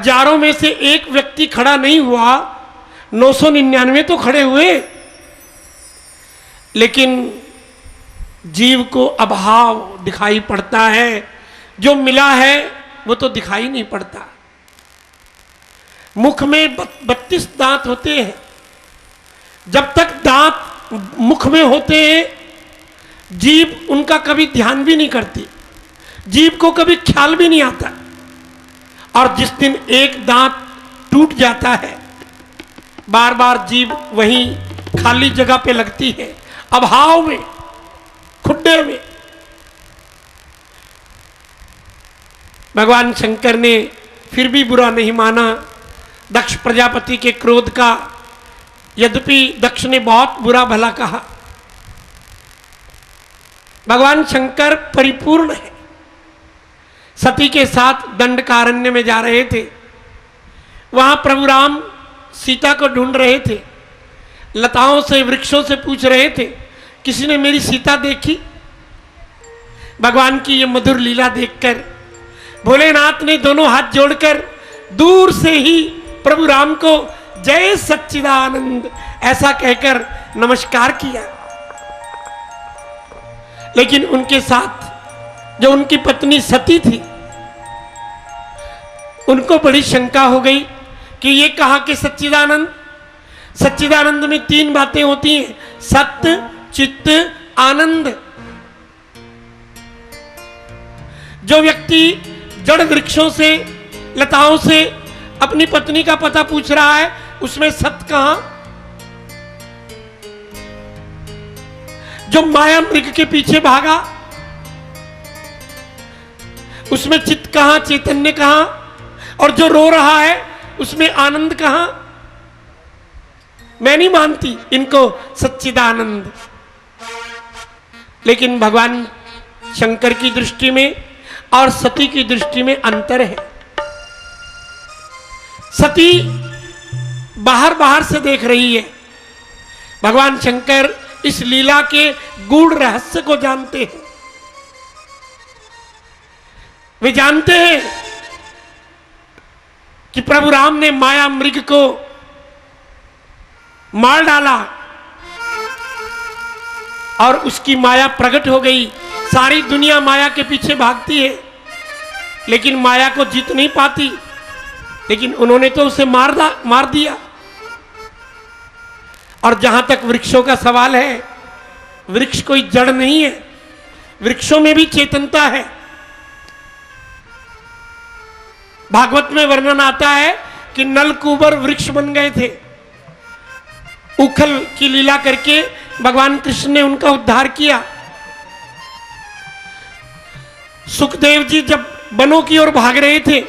हजारों में से एक व्यक्ति खड़ा नहीं हुआ, 999 तो खड़े हुए, लेकिन जीव को अभाव दिखाई पड़ता है। जो मिला है वो तो दिखाई नहीं पड़ता। मुख में 32 दांत होते हैं। जब तक दांत मुख में होते हैं, जीव उनका कभी ध्यान भी नहीं करती, जीव को कभी ख्याल भी नहीं आता। और जिस दिन एक दांत टूट जाता है, बार बार जीव वहीं खाली जगह पे लगती है, अभाव में, खुड्डे में। भगवान शंकर ने फिर भी बुरा नहीं माना दक्ष प्रजापति के क्रोध का। यद्यपि दक्ष ने बहुत बुरा भला कहा। भगवान शंकर परिपूर्ण है। सती के साथ दंडकारण्य में जा रहे थे। वहां प्रभु राम सीता को ढूंढ रहे थे। लताओं से, वृक्षों से पूछ रहे थे, किसी ने मेरी सीता देखी? भगवान की ये मधुर लीला देखकर भोलेनाथ ने दोनों हाथ जोड़कर दूर से ही प्रभु राम को जय सच्चिदानंद ऐसा कहकर नमस्कार किया। लेकिन उनके साथ जो उनकी पत्नी सती थी, उनको बड़ी शंका हो गई कि ये कहा कि सच्चिदानंद। सच्चिदानंद में 3 बातें होती हैं, सत्य, चित्त, आनंद। जो व्यक्ति जड़ वृक्षों से, लताओं से अपनी पत्नी का पता पूछ रहा है, उसमें सत्य कहां? जो माया मृग के पीछे भागा, उसमें चित्त कहां, चैतन्य कहां? और जो रो रहा है, उसमें आनंद कहां? मैं नहीं मानती इनको सच्चिदानंद। लेकिन भगवान शंकर की दृष्टि में और सती की दृष्टि में अंतर है। सती बाहर बाहर से देख रही है, भगवान शंकर इस लीला के गूढ़ रहस्य को जानते हैं। वे जानते हैं कि प्रभु राम ने माया मृग को मार डाला और उसकी माया प्रकट हो गई। सारी दुनिया माया के पीछे भागती है, लेकिन माया को जीत नहीं पाती। लेकिन उन्होंने तो उसे मार दिया। और जहां तक वृक्षों का सवाल है, वृक्ष कोई जड़ नहीं है, वृक्षों में भी चेतनता है। भागवत में वर्णन आता है कि नलकूबर वृक्ष बन गए थे। उखल की लीला करके भगवान कृष्ण ने उनका उद्धार किया। सुखदेव जी जब वनों की ओर भाग रहे थे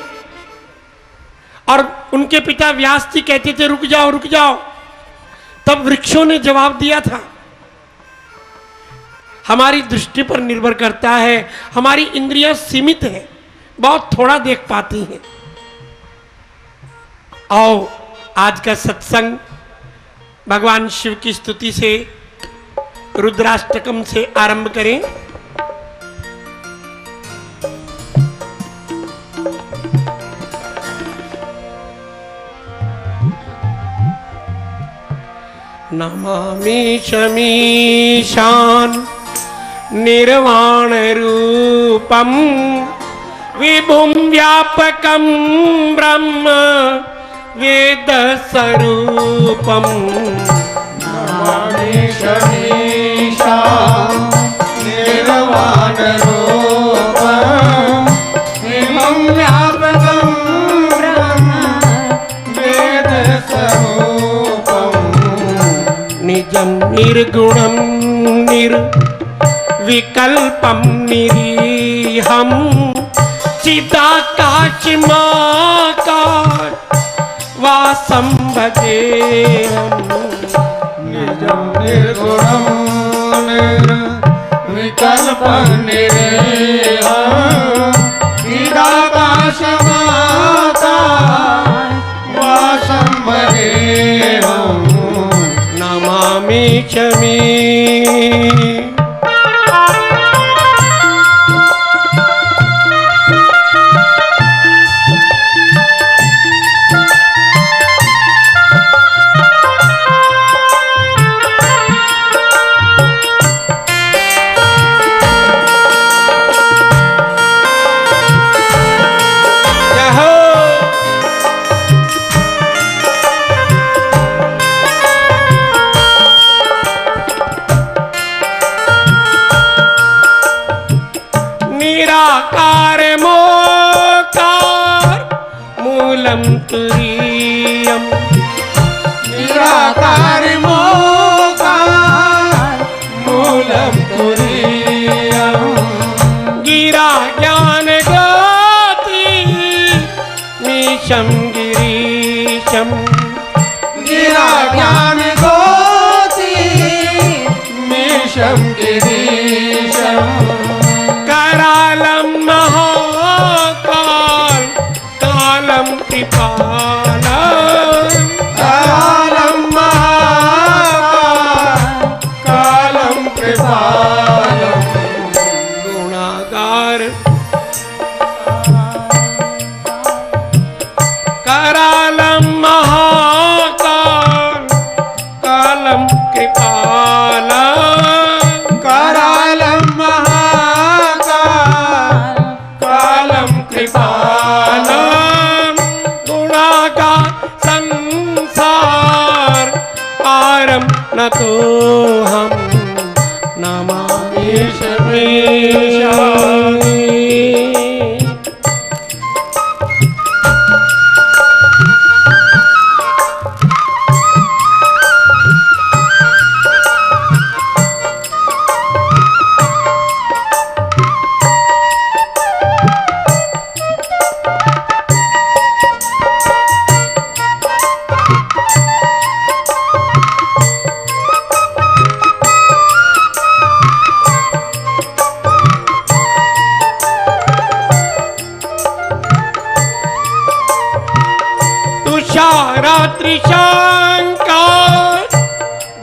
और उनके पिता व्यास जी कहते थे रुक जाओ रुक जाओ, तब वृक्षों ने जवाब दिया था। हमारी दृष्टि पर निर्भर करता है, हमारी इंद्रियां सीमित है, बहुत थोड़ा देख पाती हैं। आओ आज का सत्संग भगवान शिव की स्तुति से, रुद्राष्टकम से आरंभ करें। नमामि शमीशान निर्वाण रूपम विभुं व्यापकं ब्रह्म वेद स्वरूपम। नमामि शमीशान निर्वाण रूपम विभुं व्यापकं ब्रह्म वेद स्वरूपम। निजं निर्गुणं निर्विकल्पं निरीहं चिदाकाशमाकाश वासं भजेऽहम्। निजं निर्गुणं निर्विकल्पं निरीहं चिदाकाशमाकाश वासं भजेऽहम्। नमामि शमी। मूलं तुरीयम् निराकार मोकार मूलं तुरीयम् गिरा ज्ञान ज्योति मीशं गिरीशम् गिरा ज्ञान ज्योति मीशं गिरीशम् करालं महाकाल कालं कृपालं कालं महाकाल कालं कृपालं गुणागार करालं महाकाल कालं कृपालं करालं महाकाल कालं कृपालं गुणाका संसार पारं नतोऽहं नमामि शमीशामि। तुषारात्रिशाङ्कात्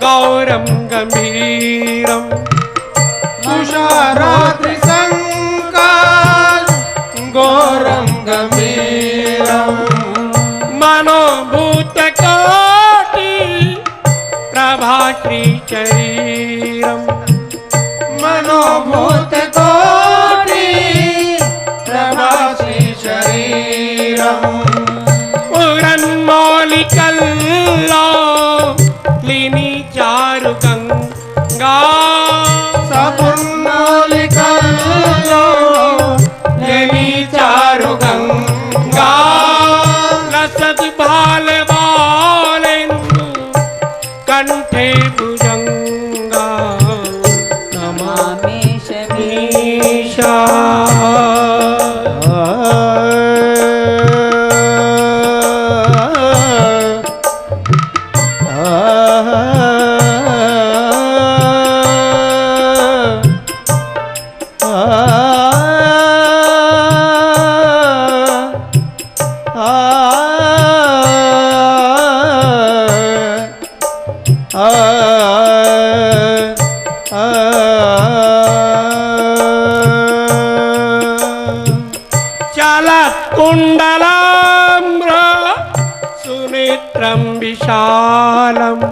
गौरं गम्भीरम् तुषारात्रिसङ्कात् घोरं गम्भीरम् मनोभूतकोटि प्रभाश्रीशरीरम् मनोभूतकोटि प्रभासी शरीरम् पुरन्मौलिकल्लो लिनि चारुगङ्गा सपुन्मौलिकल्लो लिनि चारुगङ्गा लसत् बाल बालेन्दु कण्ठे भुजङ्गा नमामि शमीशा। चलत्कुण्डलाम्र सुनेत्रं विशालम्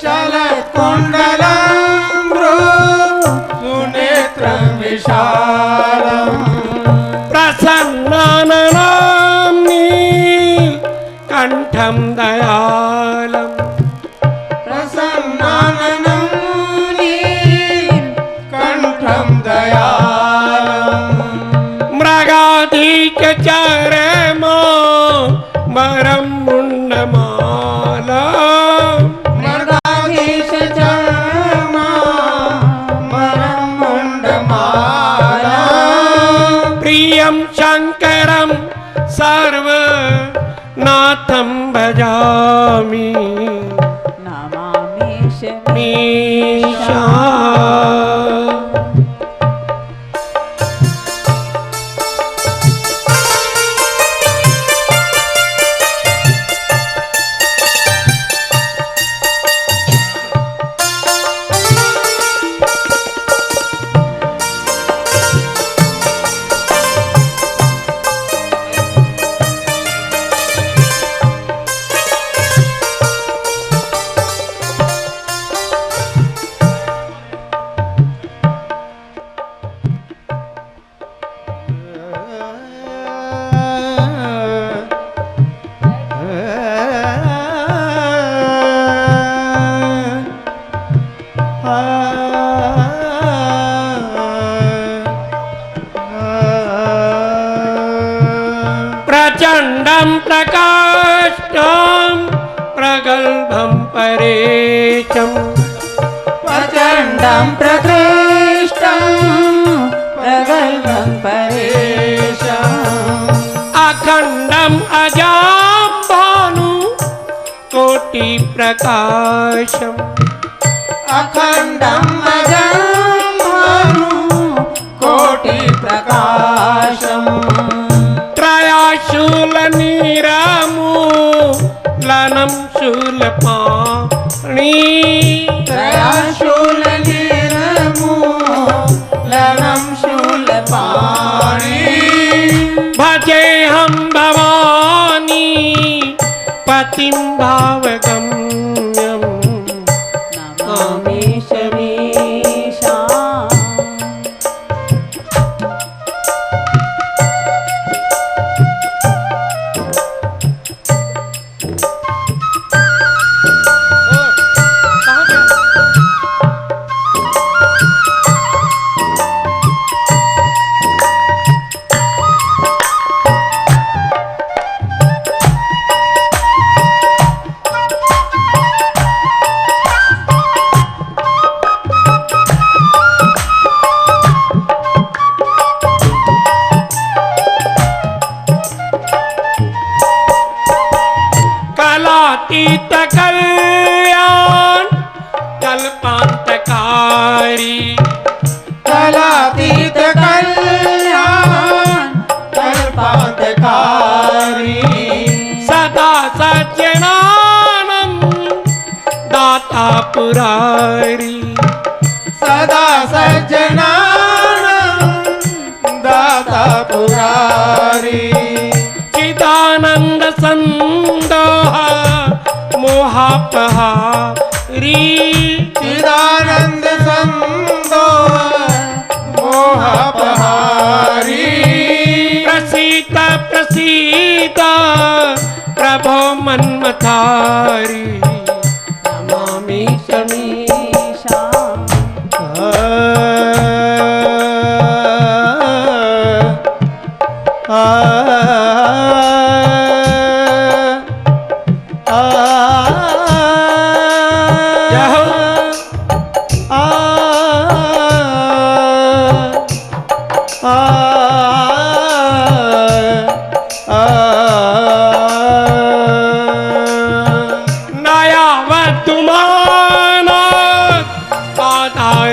चलत्कुण्डलाम्ब्रो सुनेत्रं विशालम् प्रसन्नाननां नीलकण्ठं दयालम् प्रसन्नाननं नीलकण्ठं दयालम् मृगाधीचरमो मरं मुण्डमाला मृगाधीशचर्मा मरं मुण्डमाला प्रियं शङ्करं सर्वनाथं भजामि नमामि मीशा। प्रगल्भं परेशम् प्रचण्डं प्रकृष्टं प्रगल्भं परेशम् अखण्डम् अजां भानु कोटिप्रकाशम् अखण्डं अजं भानु कोटिप्रकाशम् त्रयाशूलनीरामूलनं शूलपाणि त्रयाशूलनिर्मूलनं शूलपाणि भजेऽहं भवानी पतिं भावगम्यम् नमामि शमीशाम् कलातीत कल्याण कल्पान्तकारी कलातीत कल्याण कल्पान्तकारी सदा सज्जनानं दाता पुरारी सदा सज्जनानं दाता पुरारी चिदानंद संदोह मोहापहारी चिदानंद संदोह मोहपहारी प्रसीद प्रसीद प्रभो मन्मथारी नमामि शमीशाम्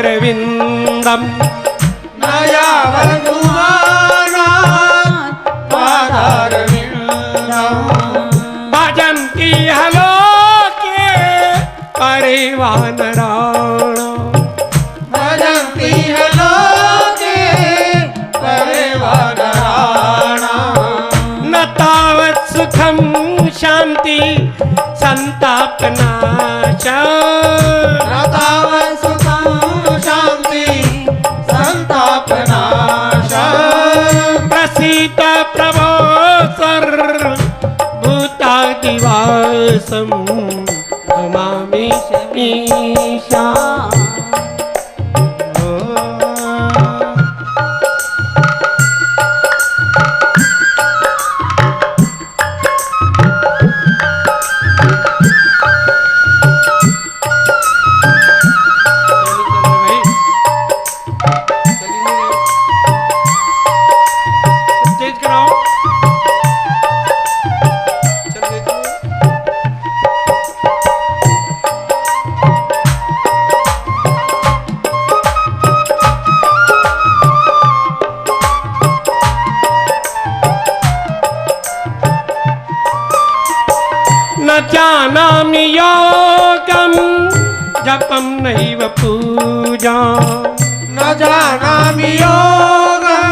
पादारविन्दम् नयावधूमानात् पादारविन्दम् भजन्ति हलोके परिवानराणाम् भजन्ति लोके परिवाराणाम् न तावत् सुखं शान्ति संतापनाश न तावत् सुखं शान्ति संतापनाश प्रसीद प्रभो सर्वभूतादिवासं नमामि ईशाम् तेज कराओ चल देखो न जानामि योगं जपं नैव पूजा न जानामि योगं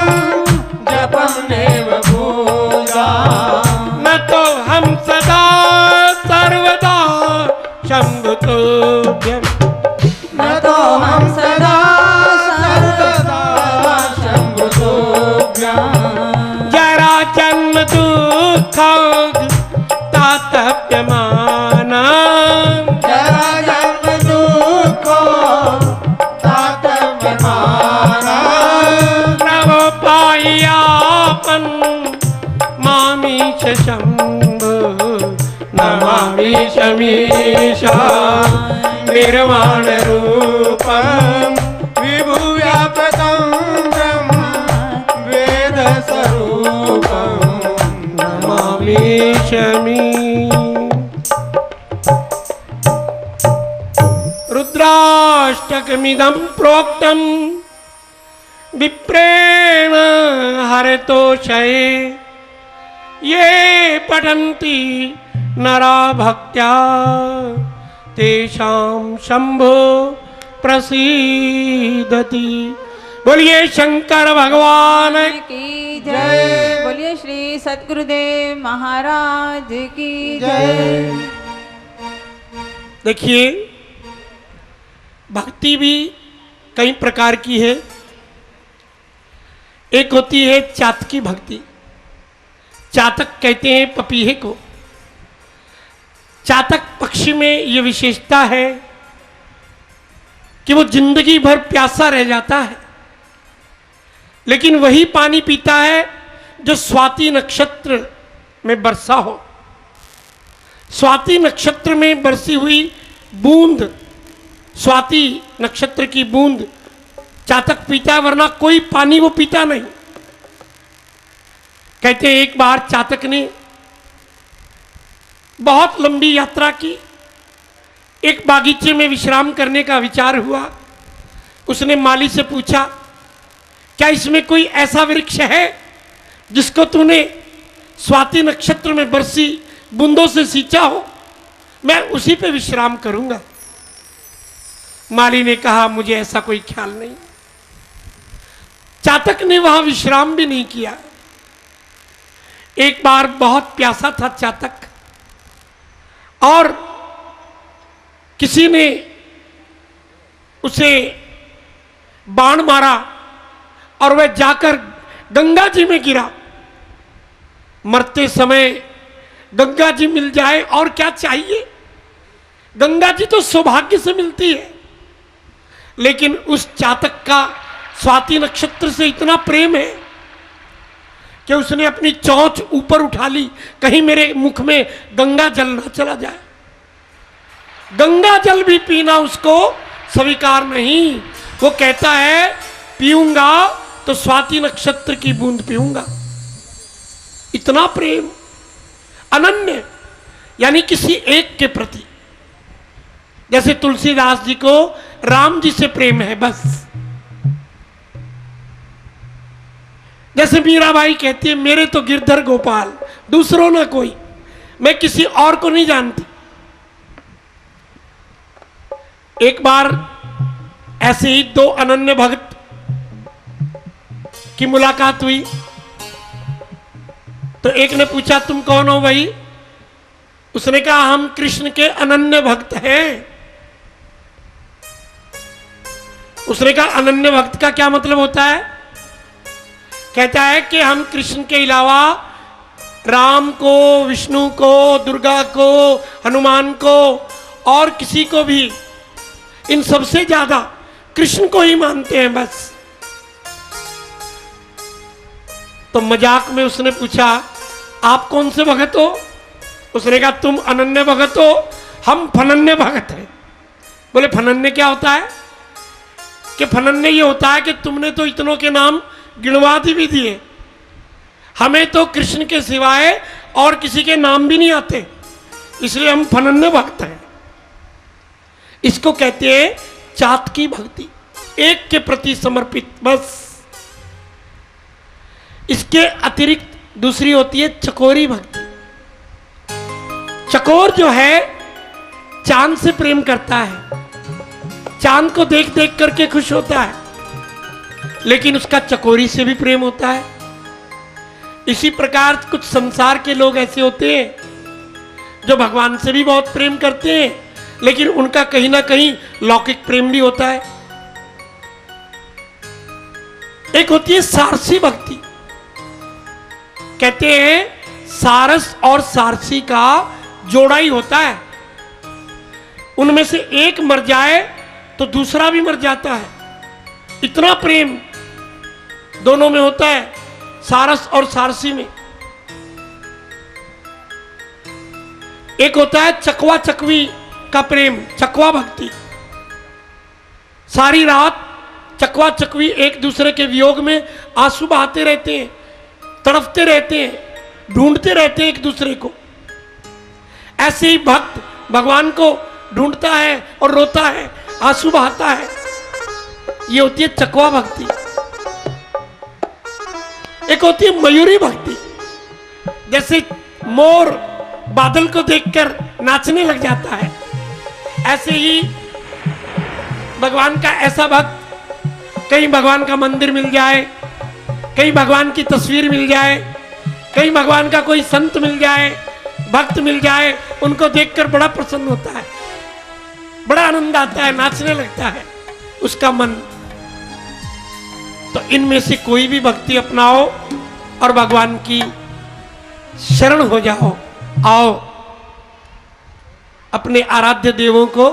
जपं नैव पूजा न तो हम सदा सर्वदा शम्भुतोभ्यं न तो हम सदा सर्वदा शम्भुतोभ्यं जरा जन्म दुःख तातप्यमाना जरा जन्म दुःखो तातव्यमाना प्रभो पायापन् मामीश शम्भो नमामीश शमीशा निर्वाण रूपम विभुव्यापकं ब्रह्म वेदस्वरूपं नमामि शमी। रुद्राष्टकमिदं प्रोक्तं विप्रेण हरतोषये ये पठन्ति नरा भक्त्या तेषां शंभो प्रसीदति। बोलिए शंकर भगवान की जय। बोलिए श्री सद्गुरुदेव महाराज की जय। देखिए, भक्ति भी कई प्रकार की है। एक होती है चातकी भक्ति। चातक कहते हैं पपीहे को। चातक पक्षी में यह विशेषता है कि वो जिंदगी भर प्यासा रह जाता है, लेकिन वही पानी पीता है जो स्वाति नक्षत्र में बरसा हो। स्वाति नक्षत्र में बरसी हुई बूंद, स्वाति नक्षत्र की बूंद चातक पीता है, वरना कोई पानी वो पीता नहीं। कहते हैं एक बार चातक ने बहुत लंबी यात्रा की। एक बागीचे में विश्राम करने का विचार हुआ। उसने माली से पूछा, क्या इसमें कोई ऐसा वृक्ष है जिसको तूने स्वाति नक्षत्र में बरसी बूंदों से सींचा हो? मैं उसी पे विश्राम करूंगा। माली ने कहा, मुझे ऐसा कोई ख्याल नहीं। चातक ने वहां विश्राम भी नहीं किया। एक बार बहुत प्यासा था चातक, और किसी ने उसे बाण मारा और वह जाकर गंगा जी में गिरा। मरते समय गंगा जी मिल जाए और क्या चाहिए? गंगा जी तो सौभाग्य से मिलती है। लेकिन उस चातक का स्वाति नक्षत्र से इतना प्रेम है कि उसने अपनी चोंच ऊपर उठा ली, कहीं मेरे मुख में गंगा जल ना चला जाए। गंगा जल भी पीना उसको स्वीकार नहीं। वो कहता है, पीऊंगा तो स्वाति नक्षत्र की बूंद पीऊंगा। इतना प्रेम अनन्य, यानी किसी एक के प्रति। जैसे तुलसीदास जी को राम जी से प्रेम है बस। जैसे मीराबाई कहती है, मेरे तो गिरधर गोपाल, दूसरों ना कोई, मैं किसी और को नहीं जानती। एक बार ऐसे ही दो अनन्य भक्त की मुलाकात हुई। तो एक ने पूछा, तुम कौन हो भाई? उसने कहा, हम कृष्ण के अनन्य भक्त हैं। उसने कहा, अनन्य भक्त का क्या मतलब होता है? कहता है कि हम कृष्ण के अलावा राम को, विष्णु को, दुर्गा को, हनुमान को और किसी को भी, इन सबसे ज्यादा कृष्ण को ही मानते हैं बस। तो मजाक में उसने पूछा, आप कौन से भगत हो? उसने कहा, तुम अनन्य भगत हो, हम फनन्य भगत हैं। बोले, फनन्य क्या होता है? कि फनन्य ये होता है कि तुमने तो इतनों के नाम गिणवा भी दिए, हमें तो कृष्ण के सिवाय और किसी के नाम भी नहीं आते, इसलिए हम फनन्य भक्त हैं। इसको कहते हैं चातकी भक्ति, एक के प्रति समर्पित बस। इसके अतिरिक्त दूसरी होती है चकोरी भक्ति। चकोर जो है चांद से प्रेम करता है, चांद को देख देख करके खुश होता है, लेकिन उसका चकोरी से भी प्रेम होता है। इसी प्रकार कुछ संसार के लोग ऐसे होते हैं जो भगवान से भी बहुत प्रेम करते हैं, लेकिन उनका कहीं ना कहीं लौकिक प्रेम भी होता है। एक होती है सारसी भक्ति। कहते हैं सारस और सारसी का जोड़ा ही होता है, उनमें से एक मर जाए तो दूसरा भी मर जाता है। इतना प्रेम दोनों में होता है, सारस और सारसी में। एक होता है चकवा चकवी का प्रेम, चकवा भक्ति। सारी रात चकवा चकवी एक दूसरे के वियोग में आंसू बहाते रहते हैं, तड़पते रहते हैं, ढूंढते रहते हैं एक दूसरे को। ऐसे ही भक्त भगवान को ढूंढता है और रोता है, आंसू बहाता है। ये होती है चकवा भक्ति। एक होती है मयूरी भक्ति, जैसे मोर बादल को देखकर नाचने लग जाता है, ऐसे ही भगवान का ऐसा भक्त, कहीं भगवान का मंदिर मिल जाए, कहीं भगवान की तस्वीर मिल जाए, कहीं भगवान का कोई संत मिल जाए, भक्त मिल जाए, उनको देखकर बड़ा प्रसन्न होता है, बड़ा आनंद आता है, नाचने लगता है उसका मन। तो इनमें से कोई भी भक्ति अपनाओ और भगवान की शरण हो जाओ। आओ अपने आराध्य देवों को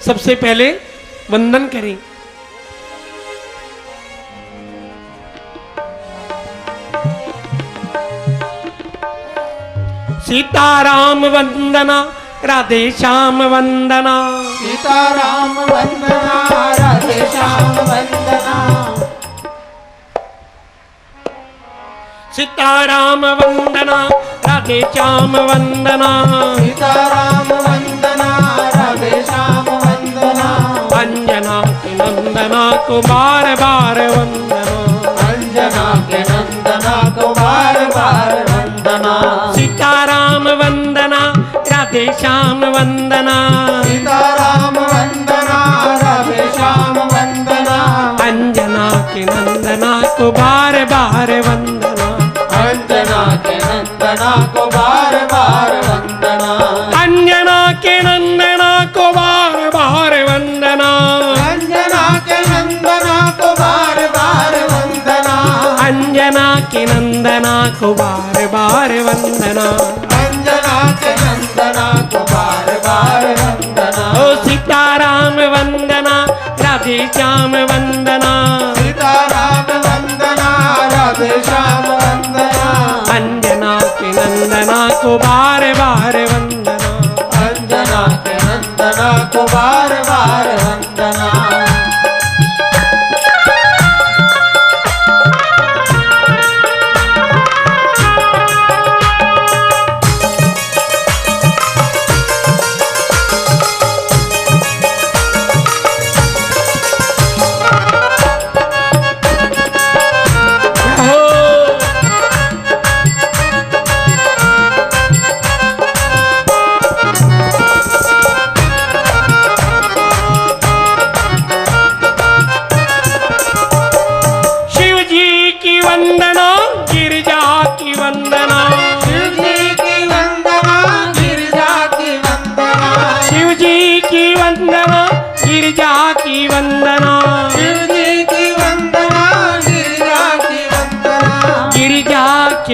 सबसे पहले वंदन करें। सीताराम वंदना, राधे श्याम वंदना। सीताराम वंदना, राधे श्याम वंदना। सीताराम वंदना, राधे श्याम वंदना। सीताराम वंदना, राधे श्याम वंदना। अंजना के नंदना को बार बार वंदना। अंजना के नंदना को बार बार वंदना। सीताराम वंदना, राधे श्याम वंदना। सीताराम वंदना, राधे श्याम वंदना। अंजना के नंदना को बार बार वंदना। अंजना के नंदना को बार बार वंदना। अंजना के नंदना को बार बार वंदना। अंजना के नंदना को बार बार वंदना। अंजना के नंदना को बार बार वंदना। अंजना के नंदना को बार बार वंदना। ओ सीताराम वंदना, राधे श्याम वंदना। सीताराम वंदना, राधे श्याम वंदना। अंजना के नंदना को बार बार वंदना। अंजना के नंदना को बार बार वंदना।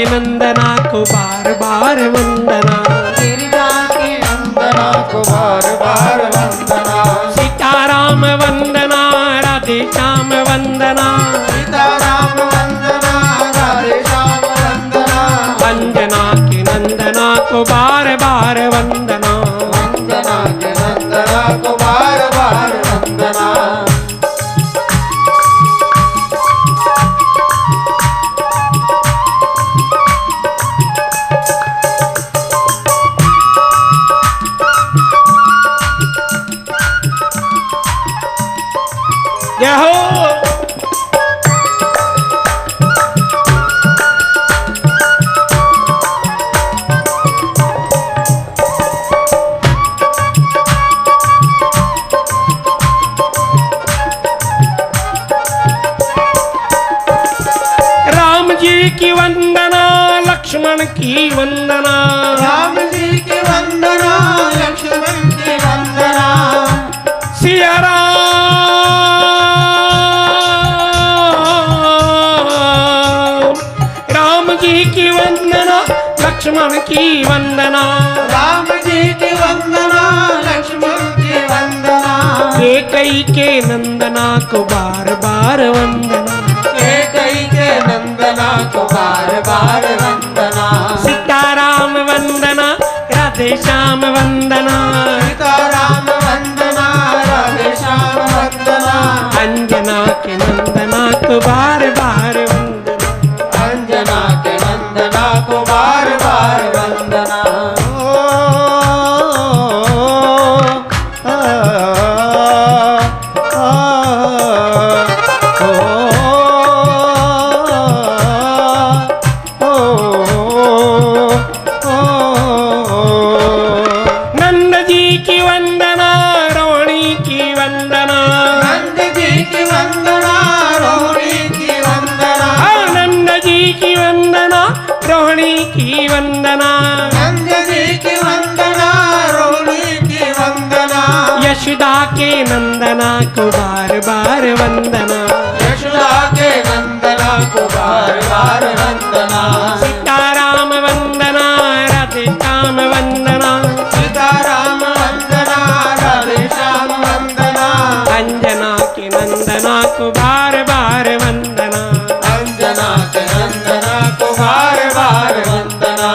नंदना को बार बार वंदना। गिरिजा के नंदना को बार बार वंदना। सीताराम वंदना, राधे श्याम वंदना। सीताराम वंदना, राधे श्याम वंदना। अंजना के नंदना को बार बार वंदना। अंजना के नंदना को बार बार वंदना। जय हो। राम जी की वंदना, लक्ष्मण की वंदना। राम जी की वंदना, लक्ष्मण की वंदना। सिया राम जी की वंदना, लक्ष्मण की वंदना। राम जी की वंदना, लक्ष्मण की वंदना। कैकेयी के नंदना को बार बार वंदना। कैकेयी के नंदना को बार बार वंदना। सीताराम वंदना, राधे श्याम वंदना सीताराम वंदना राधे श्याम वंदना अंजना के नंदना को बार बार वंदना अंजना के नंदना को बार बार वंदना नंद जी की वंदना रोहिणी की वंदना नंद जी की वंदना रोहिणी की वंदना नंद जी की वंदना रोहिणी की वंदना नंद जी की वंदना रोहिणी की वंदना यशोदा के नंदना को बार बार वंदना यशोदा के नंदना को बार बार वंदना सीताराम वंदना राधे श्याम वंदना सीताराम वंदना राधे श्याम वंदना अंजना के नंदना को बार बार वंदना अंजना के नंदना को बार बार वंदना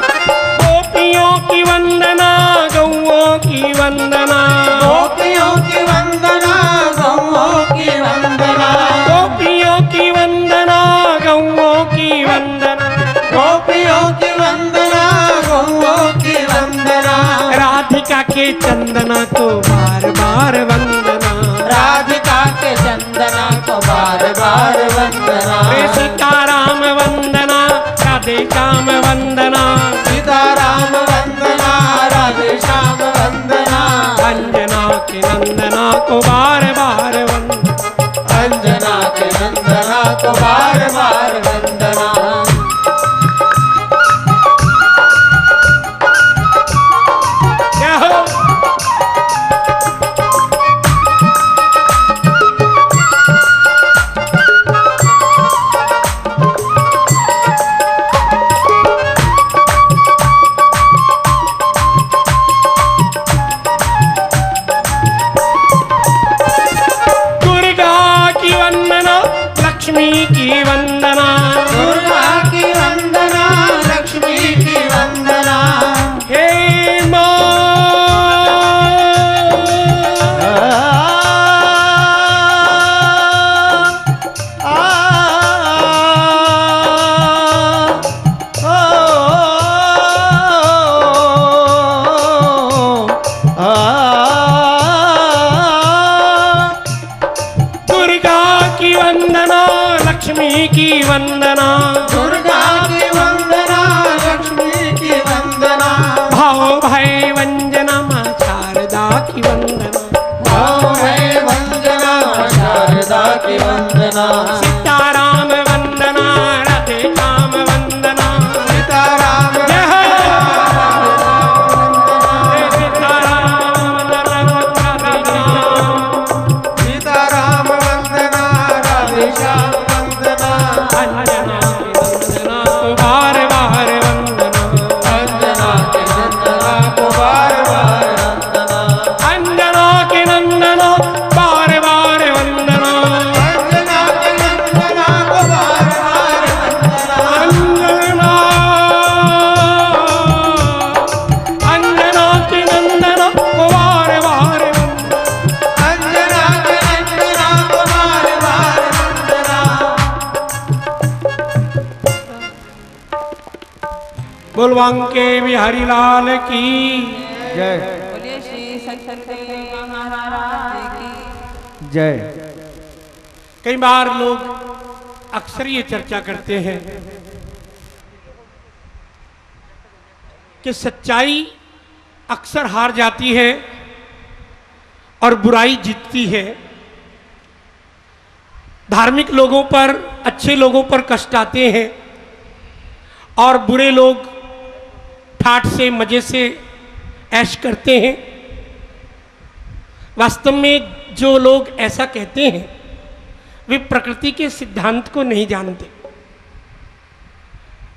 गोपियों की वंदना गौओं की वंदना गोपियों की वंदना गौओं की वंदना गोपियों की वंदना गौओं की वंदना गोपियों की वंदना गौओं की वंदना राधिका के चंदना को बार बार वंदना राधिका के चंदना को बार बार वंदना सीताराम वंदना राधे श्याम वंदना सीताराम वंदना राधे श्याम वंदना अंजना के नंदना को बार बार वंदना अंजना के नंदना को बार बार वंदना क्या हो दुर्गा की वंदना लक्ष्मी की वंदना दुर्गा की वंदना लक्ष्मी की वंदना हे माँ दुर्गा की वंदना लक्ष्मी की वंदना दुर्गा की वंदना लक्ष्मी की वंदना भाव भय वंजना माँ शारदा की वंदना भाव है वंदना शारदा की वंदना सीताराम वंदना राधे श्याम वंदना सीताराम जय हो सीताराम वंदना सीताराम वंदना राधे श्याम वंदना अंजना की वंदना को बार बार वंदना अंजना के नंदना को बार बार वंदना अंजना के नंदना बार बार वंदना अंजना के नंदना को बार बार वंदना अंजना अंजना के नंदना को बार बार वंदना अंजना के नंदना को बार बार वंदना बोलवांके बिहारी लाल की जय बोलिए श्री सतगुरुदेव महाराज की जय कई बार लोग अक्सर ये चर्चा करते हैं कि सच्चाई अक्सर हार जाती है और बुराई जीतती है। धार्मिक लोगों पर, अच्छे लोगों पर कष्ट आते हैं और बुरे लोग ठाठ से, मजे से ऐश करते हैं। वास्तव में जो लोग ऐसा कहते हैं वे प्रकृति के सिद्धांत को नहीं जानते।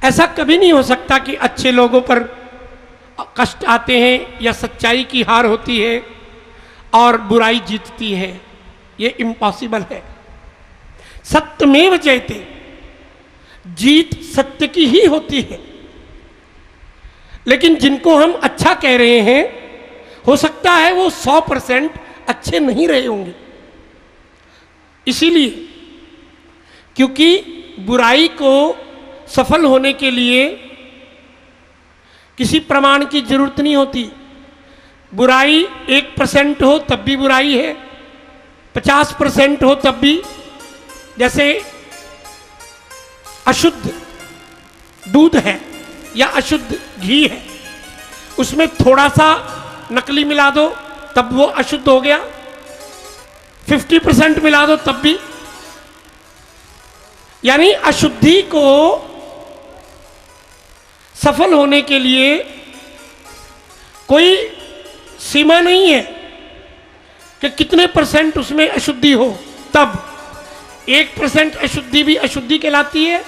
ऐसा कभी नहीं हो सकता कि अच्छे लोगों पर कष्ट आते हैं या सच्चाई की हार होती है और बुराई जीतती है, ये इम्पॉसिबल है। सत्यमेव जयते, जीत सत्य की ही होती है। लेकिन जिनको हम अच्छा कह रहे हैं, हो सकता है वो 100% अच्छे नहीं रहे होंगे। इसीलिए, क्योंकि बुराई को सफल होने के लिए किसी प्रमाण की जरूरत नहीं होती। बुराई 1% हो तब भी बुराई है, 50% हो तब भी। जैसे अशुद्ध दूध है या अशुद्ध घी है, उसमें थोड़ा सा नकली मिला दो तब वो अशुद्ध हो गया, 50% मिला दो तब भी। यानी अशुद्धि को सफल होने के लिए कोई सीमा नहीं है कि कितने % उसमें अशुद्धि हो। तब 1% अशुद्धि भी अशुद्धि कहलाती है,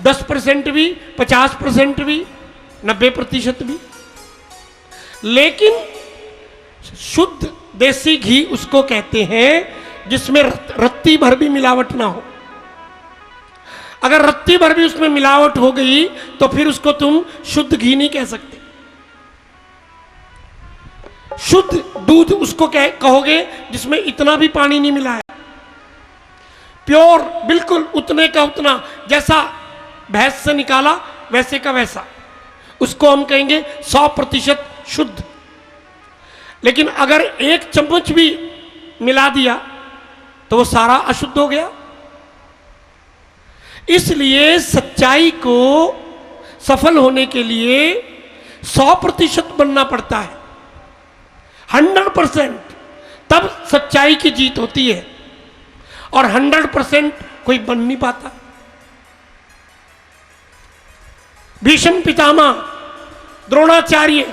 10% भी, 50% भी, 90% भी। लेकिन शुद्ध देसी घी उसको कहते हैं जिसमें रत्ती भर भी मिलावट ना हो। अगर रत्ती भर भी उसमें मिलावट हो गई तो फिर उसको तुम शुद्ध घी नहीं कह सकते। शुद्ध दूध उसको कहोगे जिसमें इतना भी पानी नहीं मिला है, प्योर, बिल्कुल उतने का उतना, जैसा भैंस से निकाला वैसे का वैसा, उसको हम कहेंगे 100% शुद्ध। लेकिन अगर 1 चम्मच भी मिला दिया तो वो सारा अशुद्ध हो गया। इसलिए सच्चाई को सफल होने के लिए 100% बनना पड़ता है, 100%, तब सच्चाई की जीत होती है। और 100% कोई बन नहीं पाता। भीष्म पितामह, द्रोणाचार्य,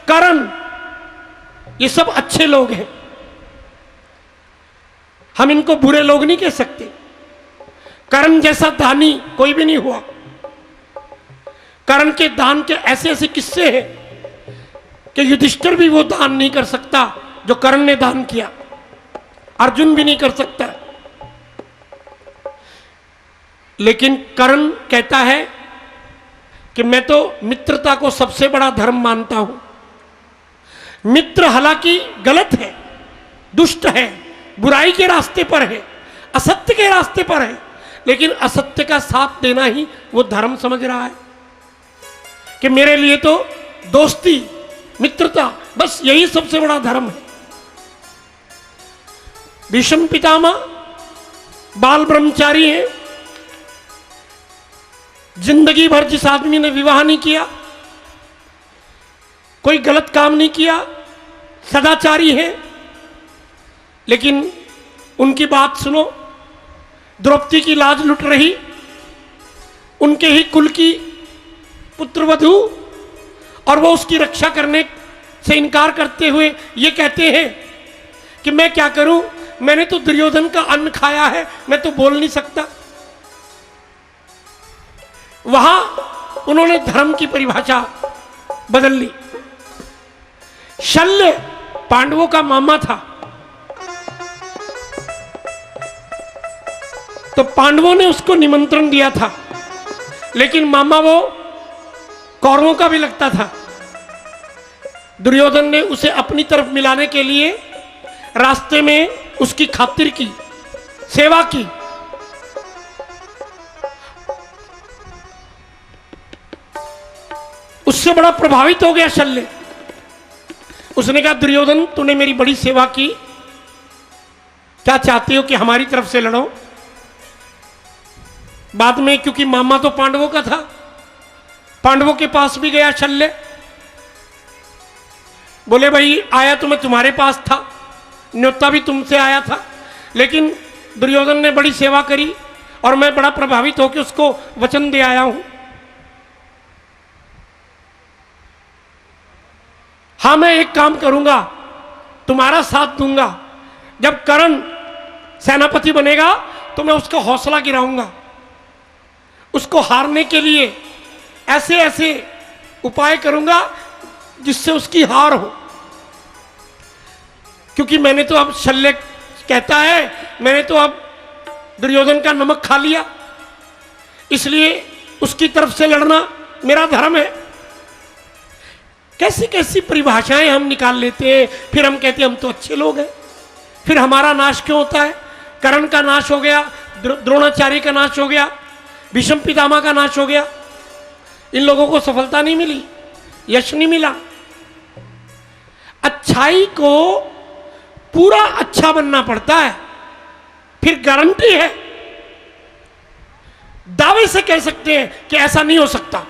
कर्ण, ये सब अच्छे लोग हैं, हम इनको बुरे लोग नहीं कह सकते। कर्ण जैसा दानी कोई भी नहीं हुआ। कर्ण के दान के ऐसे ऐसे किस्से हैं कि युधिष्ठिर भी वो दान नहीं कर सकता जो कर्ण ने दान किया, अर्जुन भी नहीं कर सकता। लेकिन कर्ण कहता है कि मैं तो मित्रता को सबसे बड़ा धर्म मानता हूं। मित्र हालांकि गलत है, दुष्ट है, बुराई के रास्ते पर है, असत्य के रास्ते पर है, लेकिन असत्य का साथ देना ही वो धर्म समझ रहा है कि मेरे लिए तो दोस्ती, मित्रता, बस यही सबसे बड़ा धर्म है। भीष्म पितामह बाल ब्रह्मचारी हैं, जिंदगी भर जिस आदमी ने विवाह नहीं किया, कोई गलत काम नहीं किया, सदाचारी है, लेकिन उनकी बात सुनो, द्रौपदी की लाज लुट रही, उनके ही कुल की पुत्रवधू, और वो उसकी रक्षा करने से इनकार करते हुए ये कहते हैं कि मैं क्या करूं, मैंने तो दुर्योधन का अन्न खाया है, मैं तो बोल नहीं सकता। वहां उन्होंने धर्म की परिभाषा बदल ली। शल्य पांडवों का मामा था, तो पांडवों ने उसको निमंत्रण दिया था, लेकिन मामा वो कौरवों का भी लगता था। दुर्योधन ने उसे अपनी तरफ मिलाने के लिए रास्ते में उसकी खातिर की, सेवा की। उससे बड़ा प्रभावित हो गया शल्य। उसने कहा, दुर्योधन तूने मेरी बड़ी सेवा की, क्या चाहते हो कि हमारी तरफ से लड़ो? बाद में क्योंकि मामा तो पांडवों का था, पांडवों के पास भी गया शल्य। बोले भाई आया तो मैं तुम्हारे पास था, न्योता भी तुमसे आया था, लेकिन दुर्योधन ने बड़ी सेवा करी और मैं बड़ा प्रभावित होकर उसको वचन दे आया हूं। हाँ मैं एक काम करूंगा, तुम्हारा साथ दूंगा। जब कर्ण सेनापति बनेगा तो मैं उसका हौसला गिराऊंगा, उसको हारने के लिए ऐसे ऐसे उपाय करूंगा जिससे उसकी हार हो। क्योंकि मैंने तो अब शल्य कहता है, मैंने तो अब दुर्योधन का नमक खा लिया, इसलिए उसकी तरफ से लड़ना मेरा धर्म है। कैसी कैसी परिभाषाएं हम निकाल लेते हैं, फिर हम कहते हैं हम तो अच्छे लोग हैं। फिर हमारा नाश क्यों होता है? कर्ण का नाश हो गया, द्रोणाचार्य का नाश हो गया, भीष्म पितामह का नाश हो गया। इन लोगों को सफलता नहीं मिली, यश नहीं मिला। अच्छाई को पूरा अच्छा बनना पड़ता है, फिर गारंटी है, दावे से कह सकते हैं कि ऐसा नहीं हो सकता।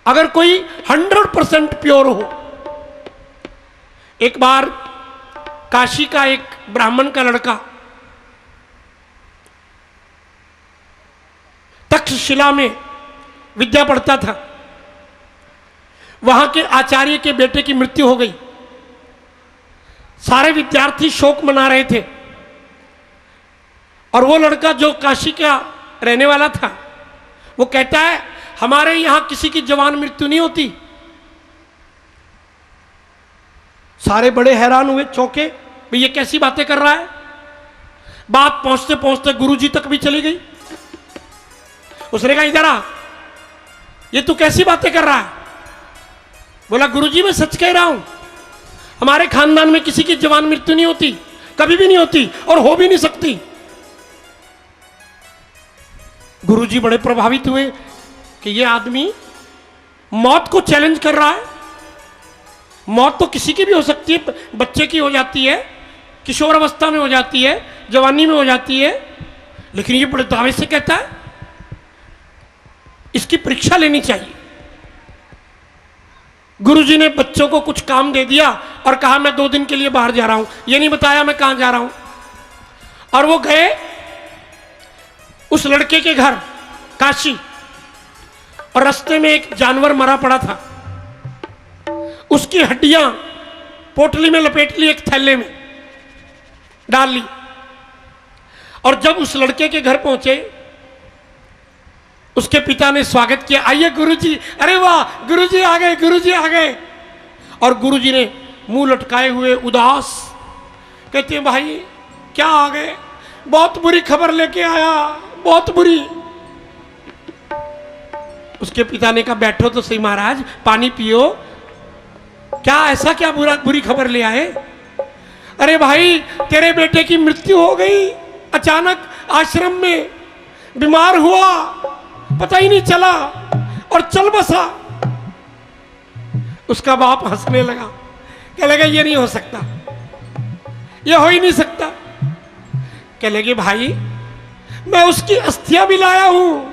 अगर कोई 100% प्योर हो। एक बार काशी का एक ब्राह्मण का लड़का तक्षशिला में विद्या पढ़ता था। वहां के आचार्य के बेटे की मृत्यु हो गई। सारे विद्यार्थी शोक मना रहे थे और वो लड़का जो काशी का रहने वाला था, वो कहता है हमारे यहां किसी की जवान मृत्यु नहीं होती। सारे बड़े हैरान हुए, चौंके, भाई ये कैसी बातें कर रहा है। बात पहुंचते पहुंचते गुरुजी तक भी चली गई। उसने कहा इधर आ, ये तू कैसी बातें कर रहा है? बोला गुरुजी मैं सच कह रहा हूं, हमारे खानदान में किसी की जवान मृत्यु नहीं होती, कभी भी नहीं होती और हो भी नहीं सकती। गुरुजी बड़े प्रभावित हुए कि ये आदमी मौत को चैलेंज कर रहा है। मौत तो किसी की भी हो सकती है, बच्चे की हो जाती है, किशोर अवस्था में हो जाती है, जवानी में हो जाती है, लेकिन ये बड़े दावे से कहता है। इसकी परीक्षा लेनी चाहिए। गुरुजी ने बच्चों को कुछ काम दे दिया और कहा मैं 2 दिन के लिए बाहर जा रहा हूं। ये नहीं बताया मैं कहां जा रहा हूं। और वो गए उस लड़के के घर काशी, और रास्ते में एक जानवर मरा पड़ा था। उसकी हड्डियां पोटली में लपेट ली, एक थैले में डाल ली। और जब उस लड़के के घर पहुंचे, उसके पिता ने स्वागत किया, आइए गुरुजी। अरे वाह गुरुजी आ गए, गुरुजी आ गए। और गुरुजी ने मुंह लटकाए हुए उदास, कहते हैं भाई क्या आ गए, बहुत बुरी खबर लेके आया, बहुत बुरी। उसके पिता ने कहा बैठो तो सही महाराज, पानी पियो, क्या ऐसा क्या बुरी खबर ले आए? अरे भाई तेरे बेटे की मृत्यु हो गई, अचानक आश्रम में बीमार हुआ, पता ही नहीं चला और चल बसा। उसका बाप हंसने लगा, कह लगा ये नहीं हो सकता, ये हो ही नहीं सकता। कह लगे भाई मैं उसकी अस्थियां भी लाया हूं,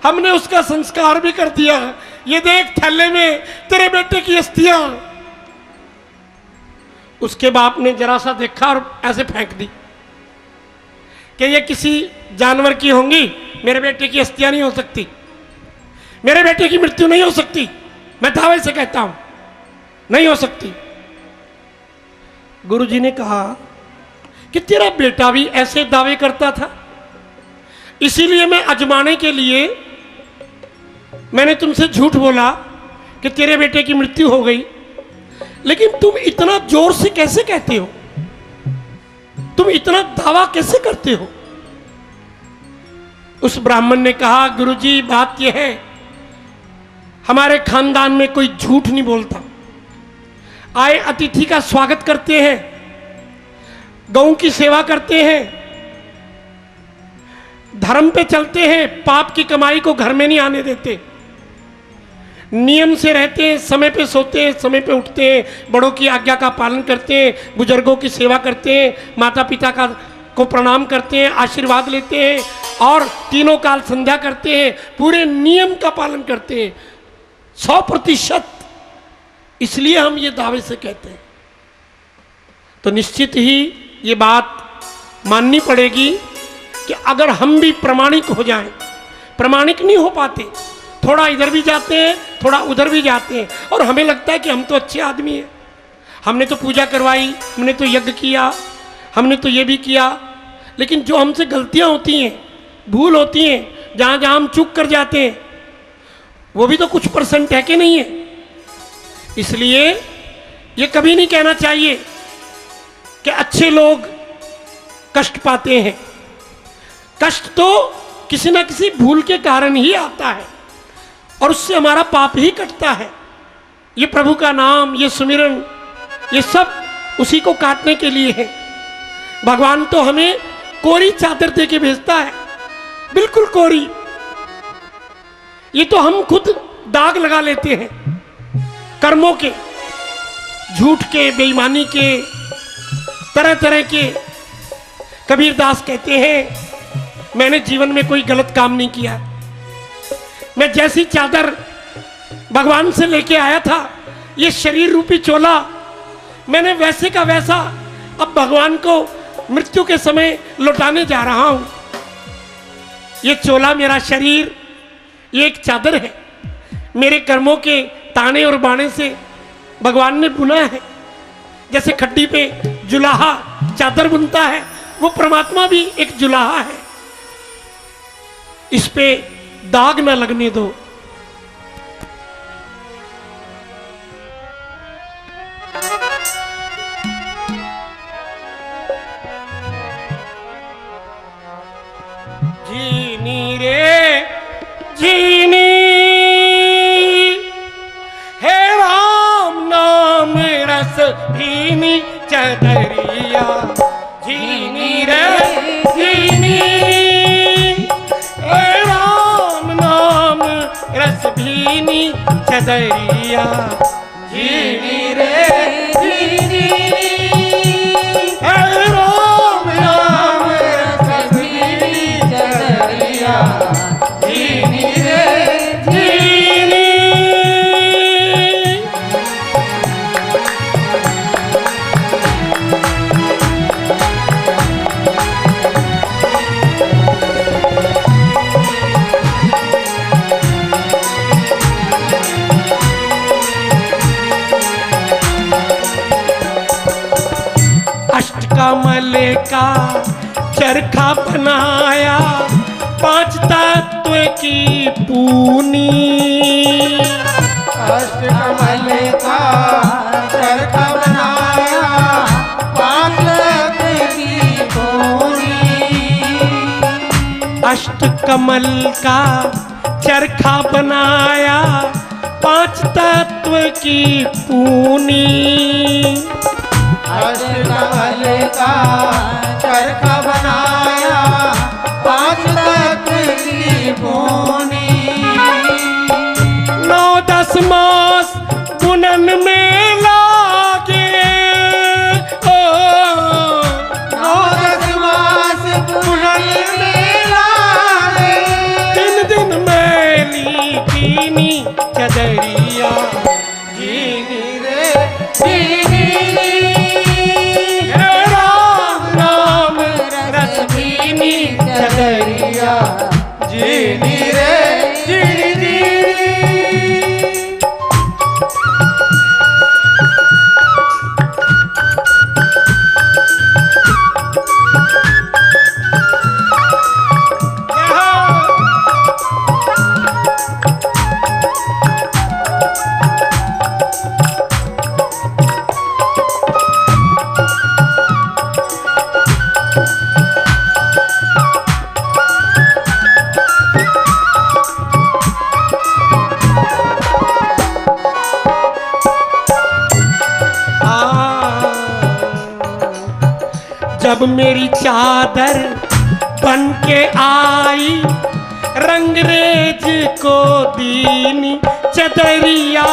हमने उसका संस्कार भी कर दिया, ये देख थैले में तेरे बेटे की अस्थियां। उसके बाप ने जरा सा देखा और ऐसे फेंक दी कि ये किसी जानवर की होंगी, मेरे बेटे की अस्थियां नहीं हो सकती, मेरे बेटे की मृत्यु नहीं हो सकती, मैं दावे से कहता हूं नहीं हो सकती। गुरुजी ने कहा कि तेरा बेटा भी ऐसे दावे करता था, इसीलिए मैं अजमाने के लिए मैंने तुमसे झूठ बोला कि तेरे बेटे की मृत्यु हो गई। लेकिन तुम इतना जोर से कैसे कहते हो, तुम इतना दावा कैसे करते हो? उस ब्राह्मण ने कहा गुरुजी बात यह है, हमारे खानदान में कोई झूठ नहीं बोलता, आए अतिथि का स्वागत करते हैं, गौ की सेवा करते हैं, धर्म पे चलते हैं, पाप की कमाई को घर में नहीं आने देते, नियम से रहते हैं, समय पे सोते हैं, समय पे उठते हैं, बड़ों की आज्ञा का पालन करते हैं, बुजुर्गों की सेवा करते हैं, माता पिता को प्रणाम करते हैं, आशीर्वाद लेते हैं और तीनों काल संध्या करते हैं, पूरे नियम का पालन करते हैं 100%। इसलिए हम ये दावे से कहते हैं। तो निश्चित ही ये बात माननी पड़ेगी कि अगर हम भी प्रमाणिक हो जाएं, प्रमाणिक नहीं हो पाते, थोड़ा इधर भी जाते हैं, थोड़ा उधर भी जाते हैं और हमें लगता है कि हम तो अच्छे आदमी हैं, हमने तो पूजा करवाई, हमने तो यज्ञ किया, हमने तो ये भी किया, लेकिन जो हमसे गलतियां होती हैं, भूल होती हैं, जहां जहां हम चूक कर जाते हैं, वो भी तो कुछ परसेंट है कि नहीं है। इसलिए ये कभी नहीं कहना चाहिए कि अच्छे लोग कष्ट पाते हैं। कष्ट तो किसी ना किसी भूल के कारण ही आता है और उससे हमारा पाप ही कटता है। ये प्रभु का नाम, ये सुमिरन, ये सब उसी को काटने के लिए है। भगवान तो हमें कोरी चादर दे के भेजता है, बिल्कुल कोरी। ये तो हम खुद दाग लगा लेते हैं कर्मों के, झूठ के, बेईमानी के, तरह तरह के। कबीर दास कहते हैं मैंने जीवन में कोई गलत काम नहीं किया। मैं जैसी चादर भगवान से लेके आया था, ये शरीर रूपी चोला, मैंने वैसे का वैसा अब भगवान को मृत्यु के समय लौटाने जा रहा हूं। ये चोला, मेरा शरीर, ये एक चादर है। मेरे कर्मों के ताने और बाणे से भगवान ने बुना है। जैसे खड्डी पे जुलाहा चादर बुनता है, वो परमात्मा भी एक जुलाहा है। इस पे दाग ना लगने दो। जीनी रे जीनी, हे राम नाम रस भीनी चदरिया। जीनी रे जीनी, हे राम नाम रस भीनी चदरिया। जीनी रे जीनी, हे राम नाम रस भीनी चदरिया। जीनी रे जीनी। अष्टकमल का चरखा बनाया, पांच तत्व की पूनी। अष्टकमल का चरखा बनाया, पांच तत्व की पूनी। अष्टकमल का चरखा बनाया, पांच तत्व की पूनी। अष्टकमल का चरखा बनाया, पांच तत्व की पूनी। 9-10 मास बुनन में लागे, ओ 9-10 मास बुनन में लागे। 3 दिन मैली कीनी चदरिया। जीनी रे जीनी, हे राम नाम रस भीनी चदरिया। जीनी रे जीनी जीनी। जब मेरी चादर बन के आई, रंगरेज को दीनी चदरिया।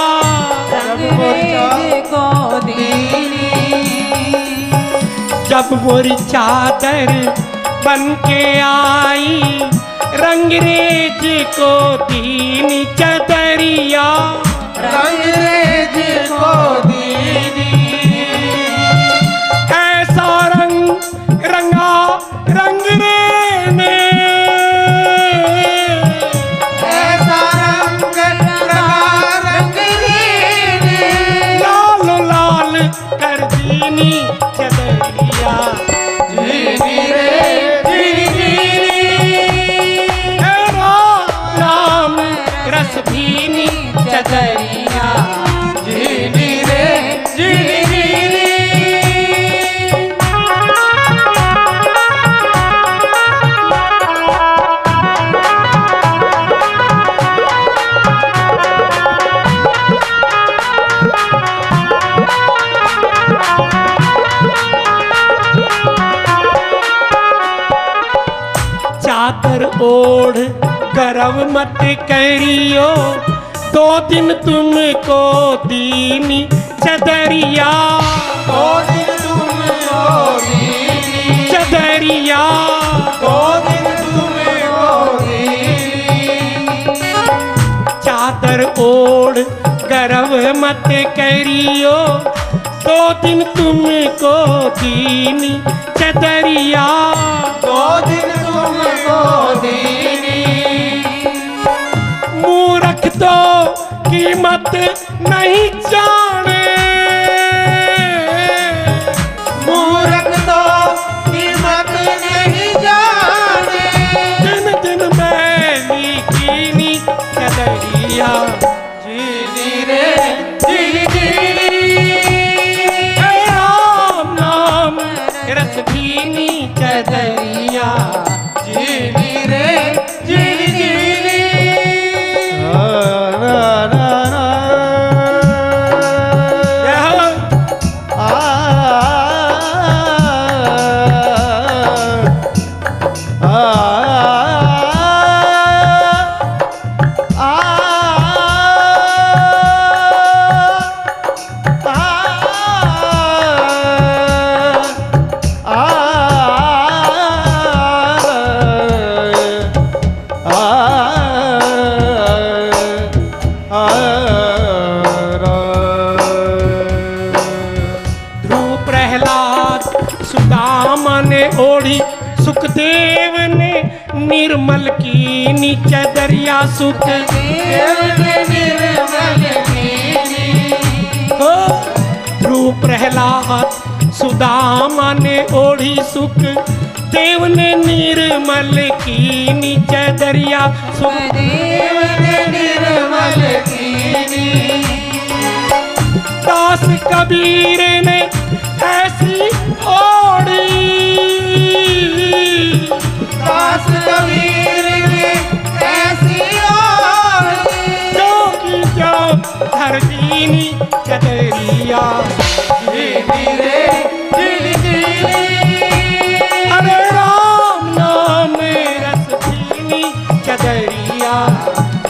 रंगरेज को दीनी, जब मोरी चादर बन के आई, रंगरेज को दीनी चदरिया। रंगरेज को दीनी, ऐसा रंग रंगा रंगरे ने, ऐसा रंग रंगा रंगरे ने। लाल लाल कर दीनी चदरिया। जीनी रे चदरिया जीनी रे जीनी चादर ओढ़ गर्व मत करियो, 2 दिन तुमको दीनी चदरिया, 2 दिन तुमको दीनी चदरिया, 2 दिन तुमको दीनी। चादर ओढ़ गर्व मत करियो, 2 दिन तुमको दीनी चदरिया, 2 दिन तुमको दीनी। मूर्ख तो कीमत नहीं जाने, मूर्ख तो कीमत नहीं जाने। दिन दिन मैली कीनी चदरिया जीनी रे जीनी। राम नाम रस भीनी चदरिया जीनी रे जीनी। ध्रुव प्रहलाद सुदामा ने ओढ़ी, सुखदेव ने निर्मल की चदरिया, सुखदेव ने निर्मल कीनी। हो। ध्रुव प्रहलाद सुदामा ने ओढ़ी, सुखदेव ने निर्मल की चदरिया, देव ने निर्मल कीनी। दास कबीर ने ऐसी ओढ़ी, दास कबीर ने ऐसी ओढ़ी। जो की जो धर दीनी चदरिया जीनी रे जीनी जीनी। अरे राम नाम रस भीनी चदरिया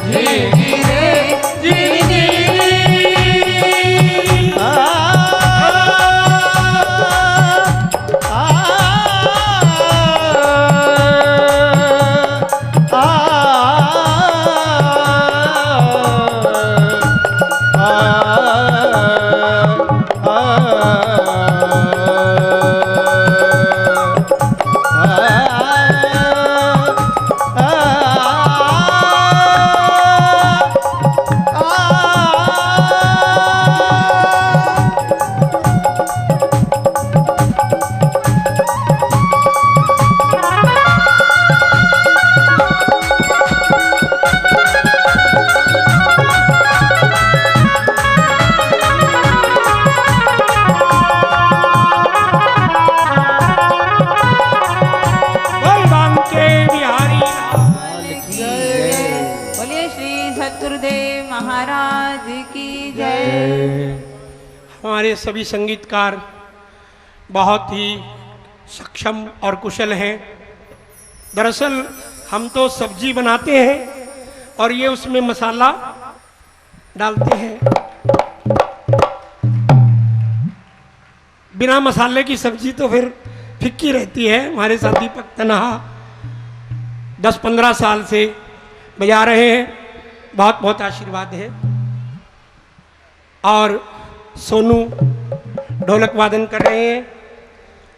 जीनी रे जीनी। महाराज की जय। हमारे सभी संगीतकार बहुत ही सक्षम और कुशल हैं। दरअसल हम तो सब्जी बनाते हैं और ये उसमें मसाला डालते हैं। बिना मसाले की सब्जी तो फिर फिक्की रहती है। हमारे साथ दीपक तनहा 10-15 साल से बजा रहे हैं, बहुत बहुत आशीर्वाद है। और सोनू ढोलक वादन कर रहे हैं,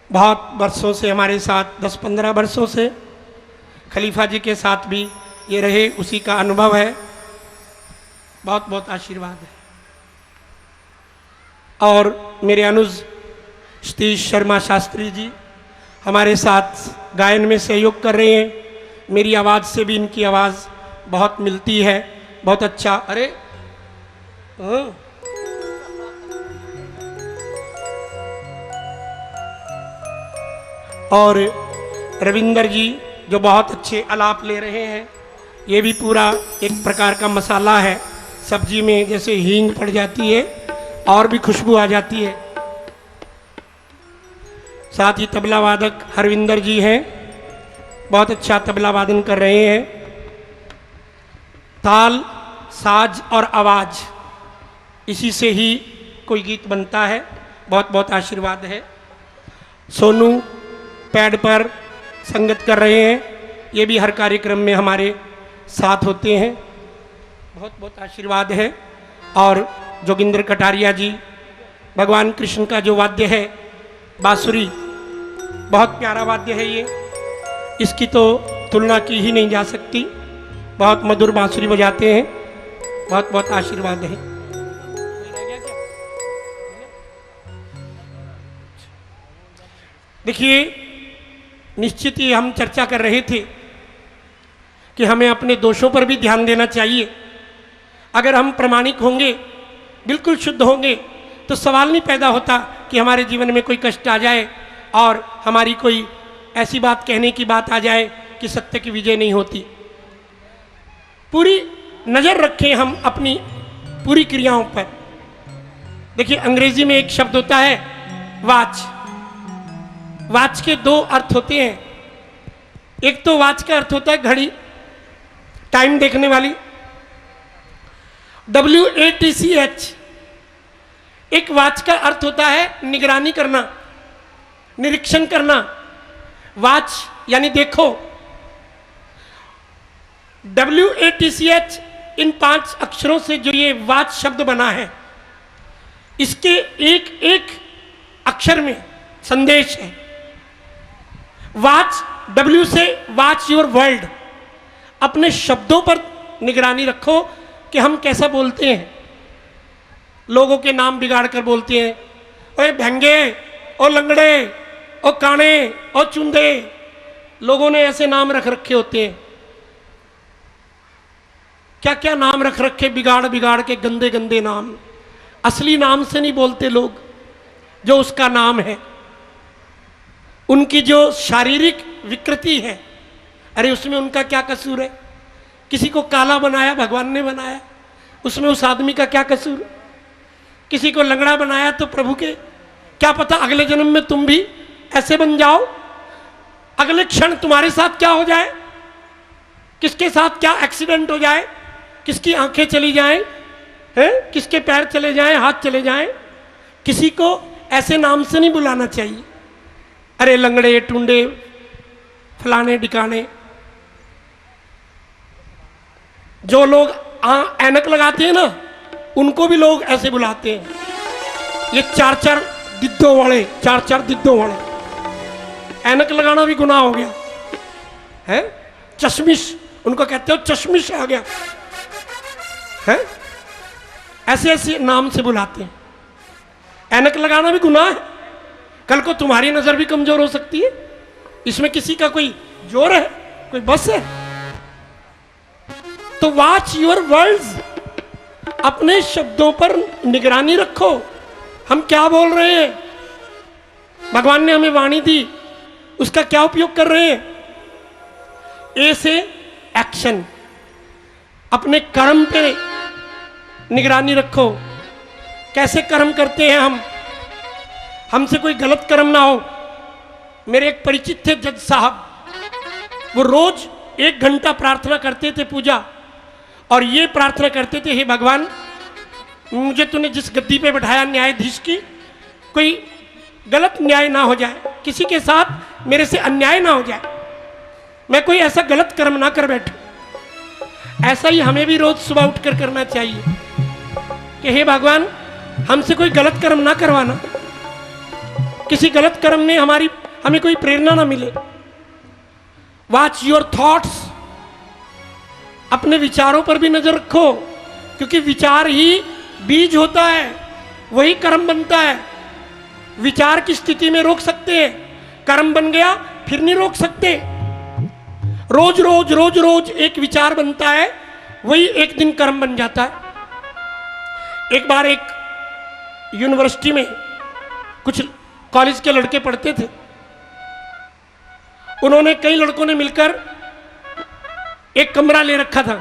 बहुत वर्षों से हमारे साथ, 10-15 वर्षों से। खलीफा जी के साथ भी ये रहे, उसी का अनुभव है। बहुत बहुत आशीर्वाद है। और मेरे अनुज सतीश शर्मा शास्त्री जी हमारे साथ गायन में सहयोग कर रहे हैं। मेरी आवाज़ से भी इनकी आवाज़ बहुत मिलती है, बहुत अच्छा। अरे हाँ। और रविंदर जी जो बहुत अच्छे आलाप ले रहे हैं, ये भी पूरा एक प्रकार का मसाला है। सब्जी में जैसे हींग पड़ जाती है और भी खुशबू आ जाती है। साथ ही तबला वादक हरविंदर जी हैं, बहुत अच्छा तबला वादन कर रहे हैं। ताल, साज और आवाज, इसी से ही कोई गीत बनता है। बहुत बहुत आशीर्वाद है। सोनू पैड पर संगत कर रहे हैं, ये भी हर कार्यक्रम में हमारे साथ होते हैं। बहुत बहुत आशीर्वाद है। और जोगिंदर कटारिया जी, भगवान कृष्ण का जो वाद्य है बांसुरी, बहुत प्यारा वाद्य है ये, इसकी तो तुलना की ही नहीं जा सकती। बहुत मधुर बांसुरी बजाते हैं। बहुत बहुत आशीर्वाद है। देखिए, निश्चित ही हम चर्चा कर रहे थे कि हमें अपने दोषों पर भी ध्यान देना चाहिए। अगर हम प्रामाणिक होंगे, बिल्कुल शुद्ध होंगे, तो सवाल नहीं पैदा होता कि हमारे जीवन में कोई कष्ट आ जाए और हमारी कोई ऐसी बात कहने की बात आ जाए कि सत्य की विजय नहीं होती। पूरी नज़र रखें हम अपनी पूरी क्रियाओं पर। देखिए, अंग्रेजी में एक शब्द होता है वॉच। वॉच के दो अर्थ होते हैं। एक तो वॉच का अर्थ होता है घड़ी, टाइम देखने वाली, WATCH। एक वॉच का अर्थ होता है निगरानी करना, निरीक्षण करना। वॉच यानी देखो। WATCH, इन 5 अक्षरों से जो ये वॉच शब्द बना है, इसके एक एक अक्षर में संदेश है। वॉच, W से वॉच योर वर्ल्ड। अपने शब्दों पर निगरानी रखो कि हम कैसा बोलते हैं। लोगों के नाम बिगाड़ कर बोलते हैं, ओए भंगे, ओ लंगड़े, ओ काने, ओ चुंदे। लोगों ने ऐसे नाम रख रखे होते हैं। क्या क्या नाम रख रखे, बिगाड़ बिगाड़ के, गंदे गंदे नाम। असली नाम से नहीं बोलते लोग, जो उसका नाम है। उनकी जो शारीरिक विकृति है, अरे उसमें उनका क्या कसूर है। किसी को काला बनाया भगवान ने बनाया, उसमें उस आदमी का क्या कसूर। किसी को लंगड़ा बनाया तो प्रभु के क्या पता अगले जन्म में तुम भी ऐसे बन जाओ। अगले क्षण तुम्हारे साथ क्या हो जाए, किसके साथ क्या एक्सीडेंट हो जाए, किसकी आंखें चली जाएं, हैं, किसके पैर चले जाएं, हाथ चले जाएं। किसी को ऐसे नाम से नहीं बुलाना चाहिए। अरे लंगड़े, टुंडे, फलाने डिकाने। जो लोग ऐनक लगाते हैं ना, उनको भी लोग ऐसे बुलाते हैं। ये 4-4 दिद्दों वाले, 4-4 दिद्दों वाले। ऐनक लगाना भी गुनाह हो गया है। चश्मिश, उनको कहते हो चश्मिश आ गया है। ऐसे ऐसे नाम से बुलाते हैं। ऐनक लगाना भी गुनाह है। कल को तुम्हारी नजर भी कमजोर हो सकती है। इसमें किसी का कोई जोर है, कोई बस है। तो वॉच योर वर्ड्स। अपने शब्दों पर निगरानी रखो। हम क्या बोल रहे हैं, भगवान ने हमें वाणी दी, उसका क्या उपयोग कर रहे हैं। ए से एक्शन, अपने कर्म पे निगरानी रखो। कैसे कर्म करते हैं हम, हमसे कोई गलत कर्म ना हो। मेरे एक परिचित थे जज साहब, वो रोज 1 घंटा प्रार्थना करते थे, पूजा। और ये प्रार्थना करते थे, हे भगवान, मुझे तूने जिस गद्दी पे बैठाया न्यायाधीश की, कोई गलत न्याय ना हो जाए, किसी के साथ मेरे से अन्याय ना हो जाए, मैं कोई ऐसा गलत कर्म ना कर बैठूं। ऐसा ही हमें भी रोज सुबह उठकर करना चाहिए कि हे भगवान, हमसे कोई गलत कर्म ना करवाना, किसी गलत कर्म में हमें कोई प्रेरणा ना मिले। Watch your thoughts. अपने विचारों पर भी नजर रखो, क्योंकि विचार ही बीज होता है, वही कर्म बनता है। विचार की स्थिति में रोक सकते हैं, कर्म बन गया फिर नहीं रोक सकते। रोज रोज रोज रोज एक विचार बनता है, वही एक दिन कर्म बन जाता है। एक बार एक यूनिवर्सिटी में कुछ कॉलेज के लड़के पढ़ते थे। उन्होंने कई लड़कों ने मिलकर एक कमरा ले रखा था।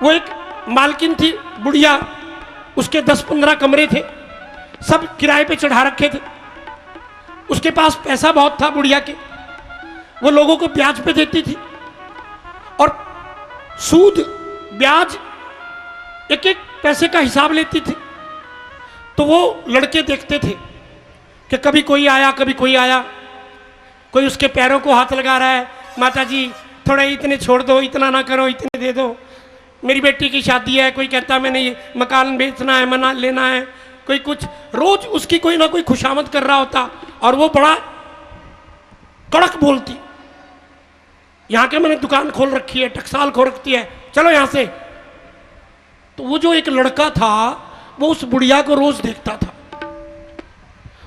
वो एक मालकिन थी बुढ़िया, उसके 10-15 कमरे थे, सब किराए पे चढ़ा रखे थे। उसके पास पैसा बहुत था बुढ़िया के, वो लोगों को ब्याज पे देती थी और सूद ब्याज एक एक पैसे का हिसाब लेती थी। तो वो लड़के देखते थे कि कभी कोई आया कभी कोई आया, कोई उसके पैरों को हाथ लगा रहा है, माता जी थोड़ा इतने छोड़ दो, इतना ना करो, इतने दे दो, मेरी बेटी की शादी है। कोई कहता मैंने ये मकान बेचना है, मना लेना है, कोई कुछ, रोज उसकी कोई ना कोई खुशामद कर रहा होता और वो बड़ा कड़क बोलती, यहाँ के मैंने दुकान खोल रखी है, टकसाल खोल रखी है, चलो यहाँ से। तो वो जो एक लड़का था वो उस बुढ़िया को रोज देखता था।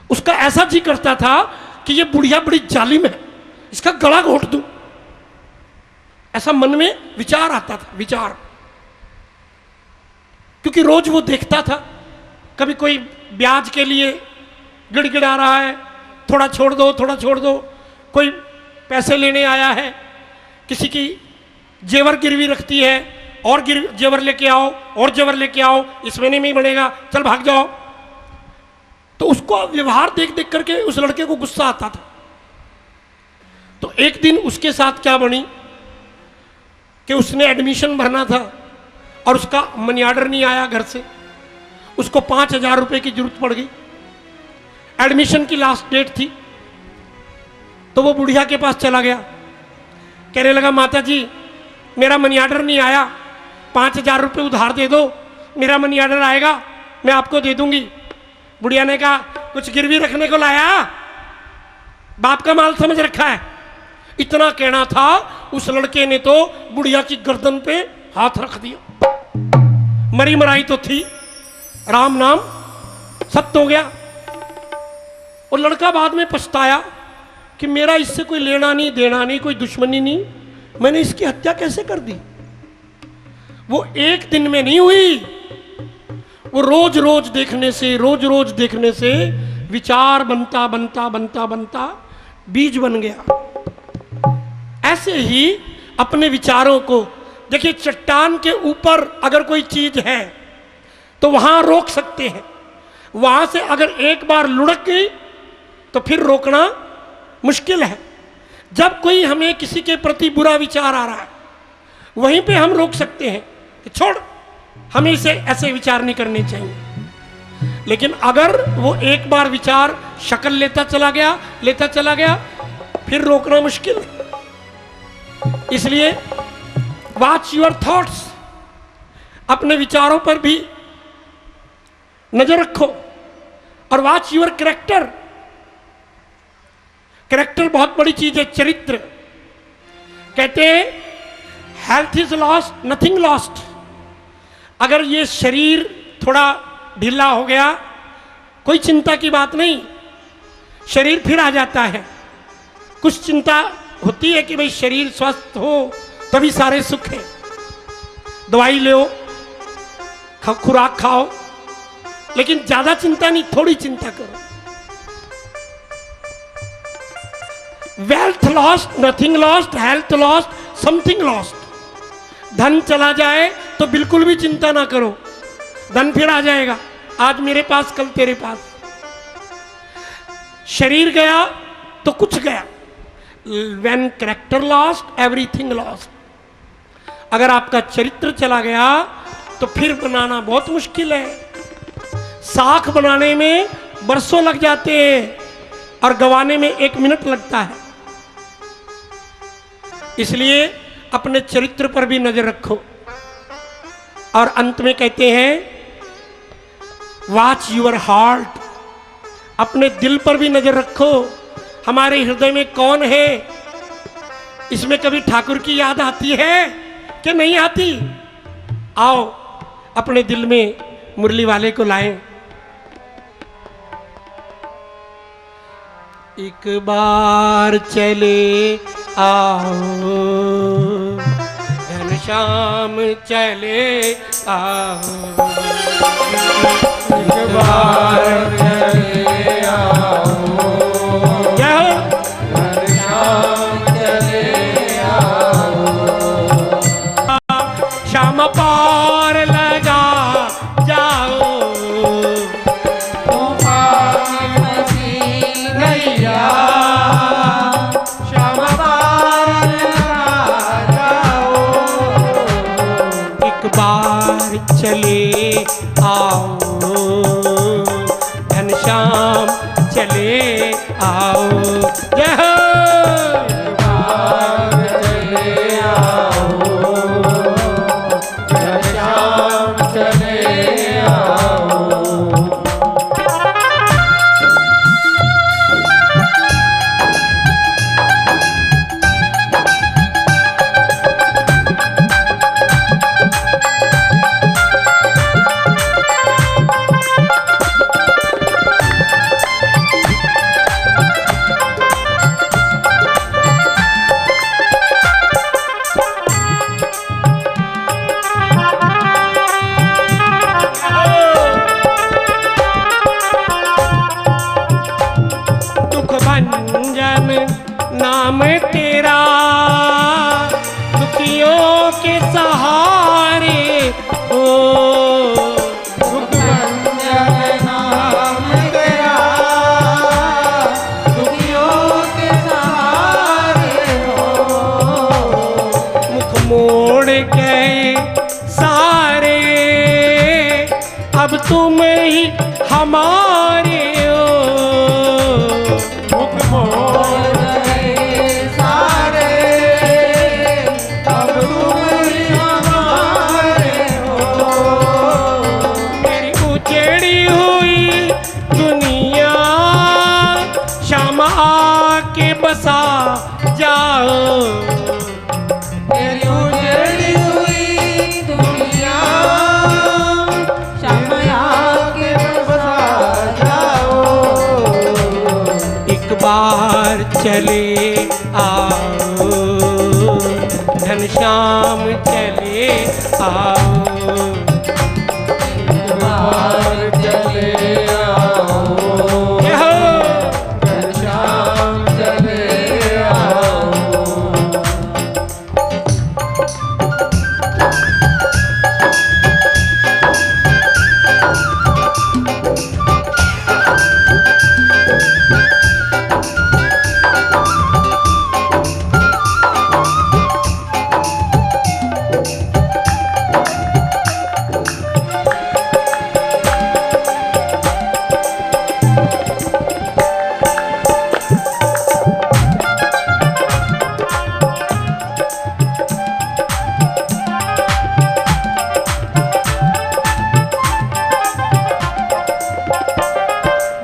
उसका ऐसा जी करता था कि ये बुढ़िया बड़ी जालिम है, इसका गला घोट दूं, ऐसा मन में विचार आता था, विचार। क्योंकि रोज वो देखता था, कभी कोई ब्याज के लिए गिड़गिड़ा रहा है, थोड़ा छोड़ दो थोड़ा छोड़ दो, कोई पैसे लेने आया है, किसी की जेवर गिरवी रखती है, और जेवर लेके आओ और जेवर लेके आओ, इस महीने में ही बनेगा, चल भाग जाओ। तो उसको व्यवहार देख देख करके उस लड़के को गुस्सा आता था। तो एक दिन उसके साथ क्या बनी कि उसने एडमिशन भरना था और उसका मनी ऑर्डर नहीं आया घर से, उसको 5,000 रुपए की जरूरत पड़ गई। एडमिशन की लास्ट डेट थी। तो वो बुढ़िया के पास चला गया, कहने लगा माता जी मेरा मनी ऑर्डर नहीं आया, 5,000 रुपये उधार दे दो, मेरा मनी ऑर्डर आएगा मैं आपको दे दूंगी। बुढ़िया ने कहा कुछ गिरवी रखने को लाया, बाप का माल समझ रखा है। इतना कहना था, उस लड़के ने तो बुढ़िया की गर्दन पे हाथ रख दिया। मरी मराई तो थी, राम नाम सत्य हो गया। और लड़का बाद में पछताया कि मेरा इससे कोई लेना नहीं देना नहीं, कोई दुश्मनी नहीं, मैंने इसकी हत्या कैसे कर दी। वो एक दिन में नहीं हुई, वो रोज रोज देखने से, रोज रोज देखने से विचार बनता बनता बनता बनता बीज बन गया। ऐसे ही अपने विचारों को देखिए, चट्टान के ऊपर अगर कोई चीज है तो वहां रोक सकते हैं, वहां से अगर एक बार लुढ़क गई तो फिर रोकना मुश्किल है। जब कोई हमें किसी के प्रति बुरा विचार आ रहा है, वहीं पे हम रोक सकते हैं कि छोड़, हमें इसे ऐसे विचार नहीं करने चाहिए। लेकिन अगर वो एक बार विचार शक्ल लेता चला गया, फिर रोकना मुश्किल है। इसलिए वॉच योर थॉट्स, अपने विचारों पर भी नजर रखो। और वॉच योर कैरेक्टर, कैरेक्टर बहुत बड़ी चीज है, चरित्र। कहते हैं health is lost nothing lost. अगर ये शरीर थोड़ा ढीला हो गया, कोई चिंता की बात नहीं, शरीर फिर आ जाता है। कुछ चिंता होती है कि भाई शरीर स्वस्थ हो तभी सारे सुख है। दवाई लो, खुराक खाओ, लेकिन ज्यादा चिंता नहीं, थोड़ी चिंता करो। Wealth lost nothing lost, health lost something lost. धन चला जाए तो बिल्कुल भी चिंता ना करो, धन फिर आ जाएगा, आज मेरे पास कल तेरे पास। शरीर गया तो कुछ गया। When character lost, everything lost. अगर आपका चरित्र चला गया तो फिर बनाना बहुत मुश्किल है। साख बनाने में बरसों लग जाते हैं और गंवाने में 1 मिनट लगता है। इसलिए अपने चरित्र पर भी नजर रखो। और अंत में कहते हैं वॉच योर हार्ट, अपने दिल पर भी नजर रखो। हमारे हृदय में कौन है, इसमें कभी ठाकुर की याद आती है कि नहीं आती? आओ अपने दिल में मुरली वाले को लाएं। एक बार चले आओ घनश्याम चले आओ, एक बार चले आओ, जय हो। घनश्याम चले आओ, श्याम पार लगा जाओ, तूफान मची नैया, श्याम पार लगा जाओ, एक बार चले आओ, घनश्याम चले आओ, जय हो। एक बार चले आओ, घनश्याम चले आओ, दुख भंजन नाम तेरा, दुखियों के सहारे हो, दुख भंजन नाम तेरा, दुखियों के सहारे हो, मुख मोड़ गए सारे, अब तुम ही हमारे हो, मुख मोड़ गए सारे, अब तुम ही हमारे हो, मेरी उजड़ी हुई दुनिया, श्याम आके बसा जाओ, मेरी उजड़ी हुई दुनिया, श्याम आके बसा जाओ, एक बार चले आओ, घनश्याम चले आओ, एक बार चले आओ, जय हो। घनश्याम चले आओ,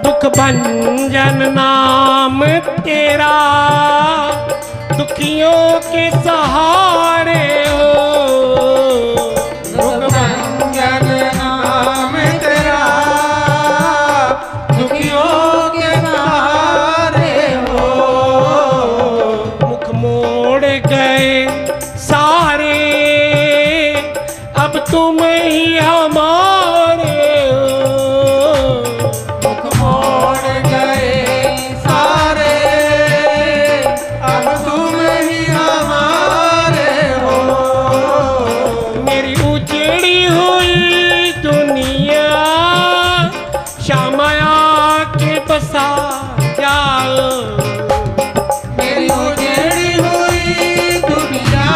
दुख भंजन नाम तेरा, दुखियों के सहारे हो, दुख भंजन नाम तेरा, दुखियों के सहारे हो, मुख मोड़ गए सारे, अब तुम ही हमारे हो, मुख मोड़ गए सारे, अब तुम ही हमारे हो, मेरी उजड़ी हुई दुनिया, श्याम आके बसा जाओ, मेरी उजड़ी हुई दुनिया,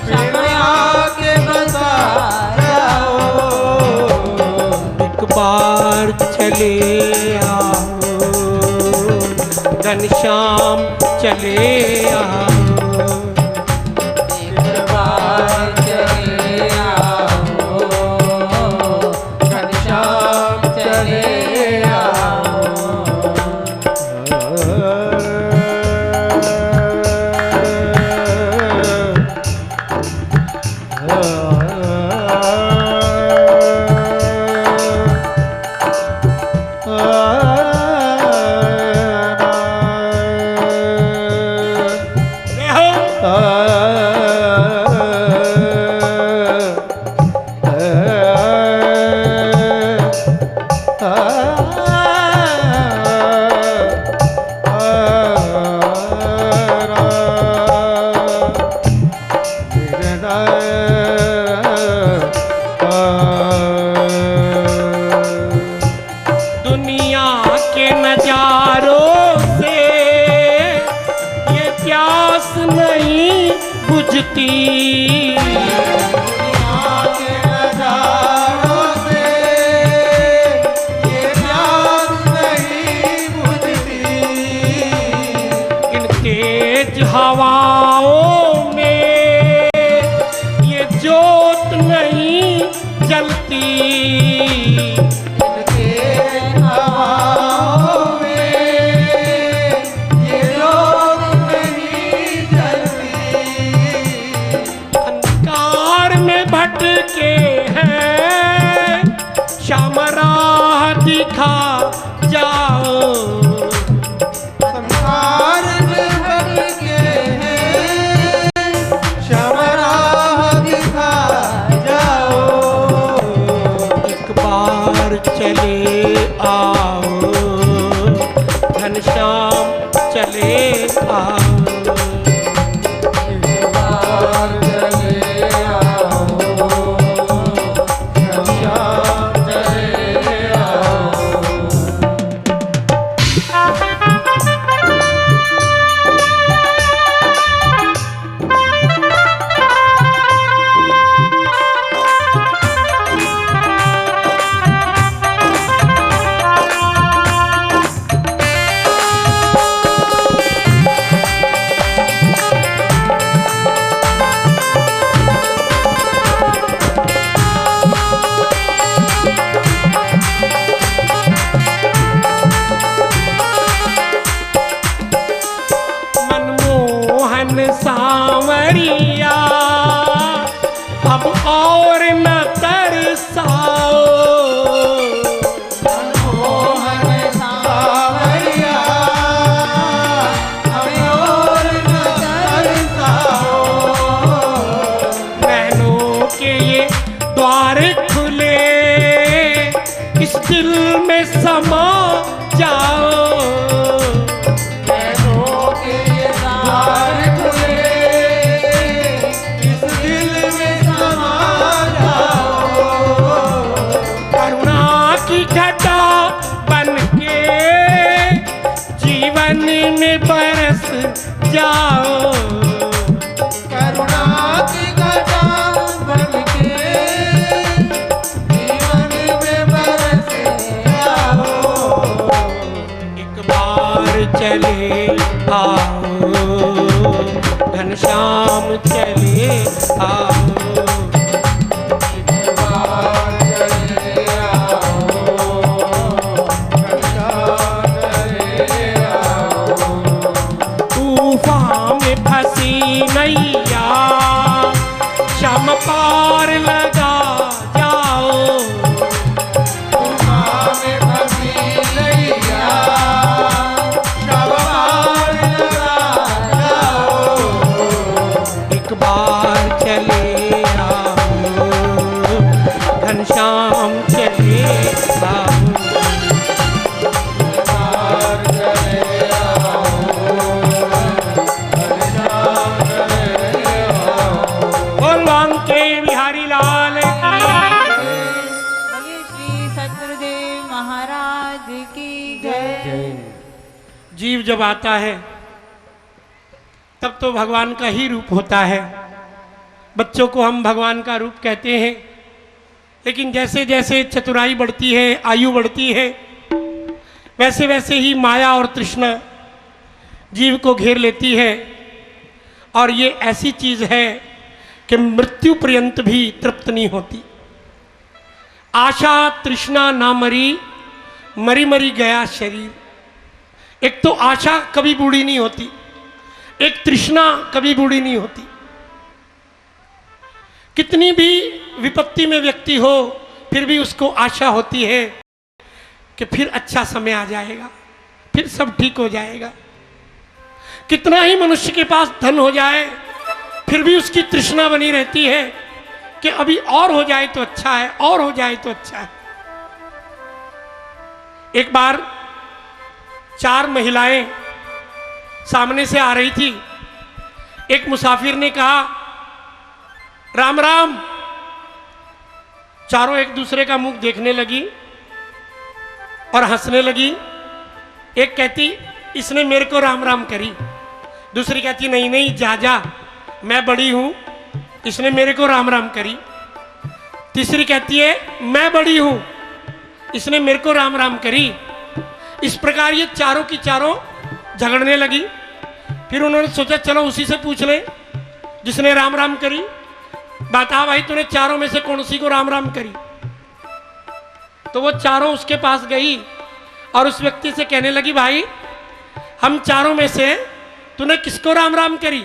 श्याम आके बसा जाओ, एक बार चले आओ, घनश्याम चले आओ, एक बार चले आओ, घनश्याम चले आओ, जय हो। दुनिया के नजारों से ये प्यास नहीं बुझती, हवाओं में ये जोत नहीं जलती, हवाओं में ये जोत नहीं जलती। अंधकार में भटके हैं श्याम राह दिखा जाओ, चले आओ घनश्याम चले आओ, चले आओ घनश्याम चले आओ। सांवरिया अब और न तरसाओ, मनमोहन सांवरिया अब और न तरसाओ। नैनों के ये द्वार खुले इस दिल में समा जाओ, में बरस जाओ, करुणा की घटा बनके जीवन में बरस जाओ। एक बार चले आओ घनश्याम चले आओ, नैया श्याम पार लगा जाओ, में फंसी नैया श्याम पार लगा जाओ। एक बार चले आओ घनश्याम चले आओ, जीव जब आता है तब तो भगवान का ही रूप होता है। बच्चों को हम भगवान का रूप कहते हैं, लेकिन जैसे जैसे चतुराई बढ़ती है, आयु बढ़ती है, वैसे वैसे ही माया और तृष्णा जीव को घेर लेती है। और ये ऐसी चीज है कि मृत्यु पर्यंत भी तृप्त नहीं होती। आशा तृष्णा ना मरी, मरी मरी गया शरीर। एक तो आशा कभी बूढ़ी नहीं होती, एक तृष्णा कभी बूढ़ी नहीं होती। कितनी भी विपत्ति में व्यक्ति हो, फिर भी उसको आशा होती है कि फिर अच्छा समय आ जाएगा, फिर सब ठीक हो जाएगा। कितना ही मनुष्य के पास धन हो जाए, फिर भी उसकी तृष्णा बनी रहती है कि अभी और हो जाए तो अच्छा है, और हो जाए तो अच्छा है। एक बार 4 महिलाएं सामने से आ रही थी। एक मुसाफिर ने कहा राम राम। चारों एक दूसरे का मुख देखने लगी और हंसने लगी। एक कहती इसने मेरे को राम राम करी, दूसरी कहती नहीं नहीं जा जा, मैं बड़ी हूं, इसने मेरे को राम राम करी। तीसरी कहती है मैं बड़ी हूं, इसने मेरे को राम राम करी। इस प्रकार ये चारों की चारों झगड़ने लगी। फिर उन्होंने सोचा चलो उसी से पूछ ले जिसने राम राम करी, बता भाई तूने चारों में से कौन सी को राम राम करी। तो वो चारों उसके पास गई और उस व्यक्ति से कहने लगी भाई हम चारों में से तूने किसको राम राम करी।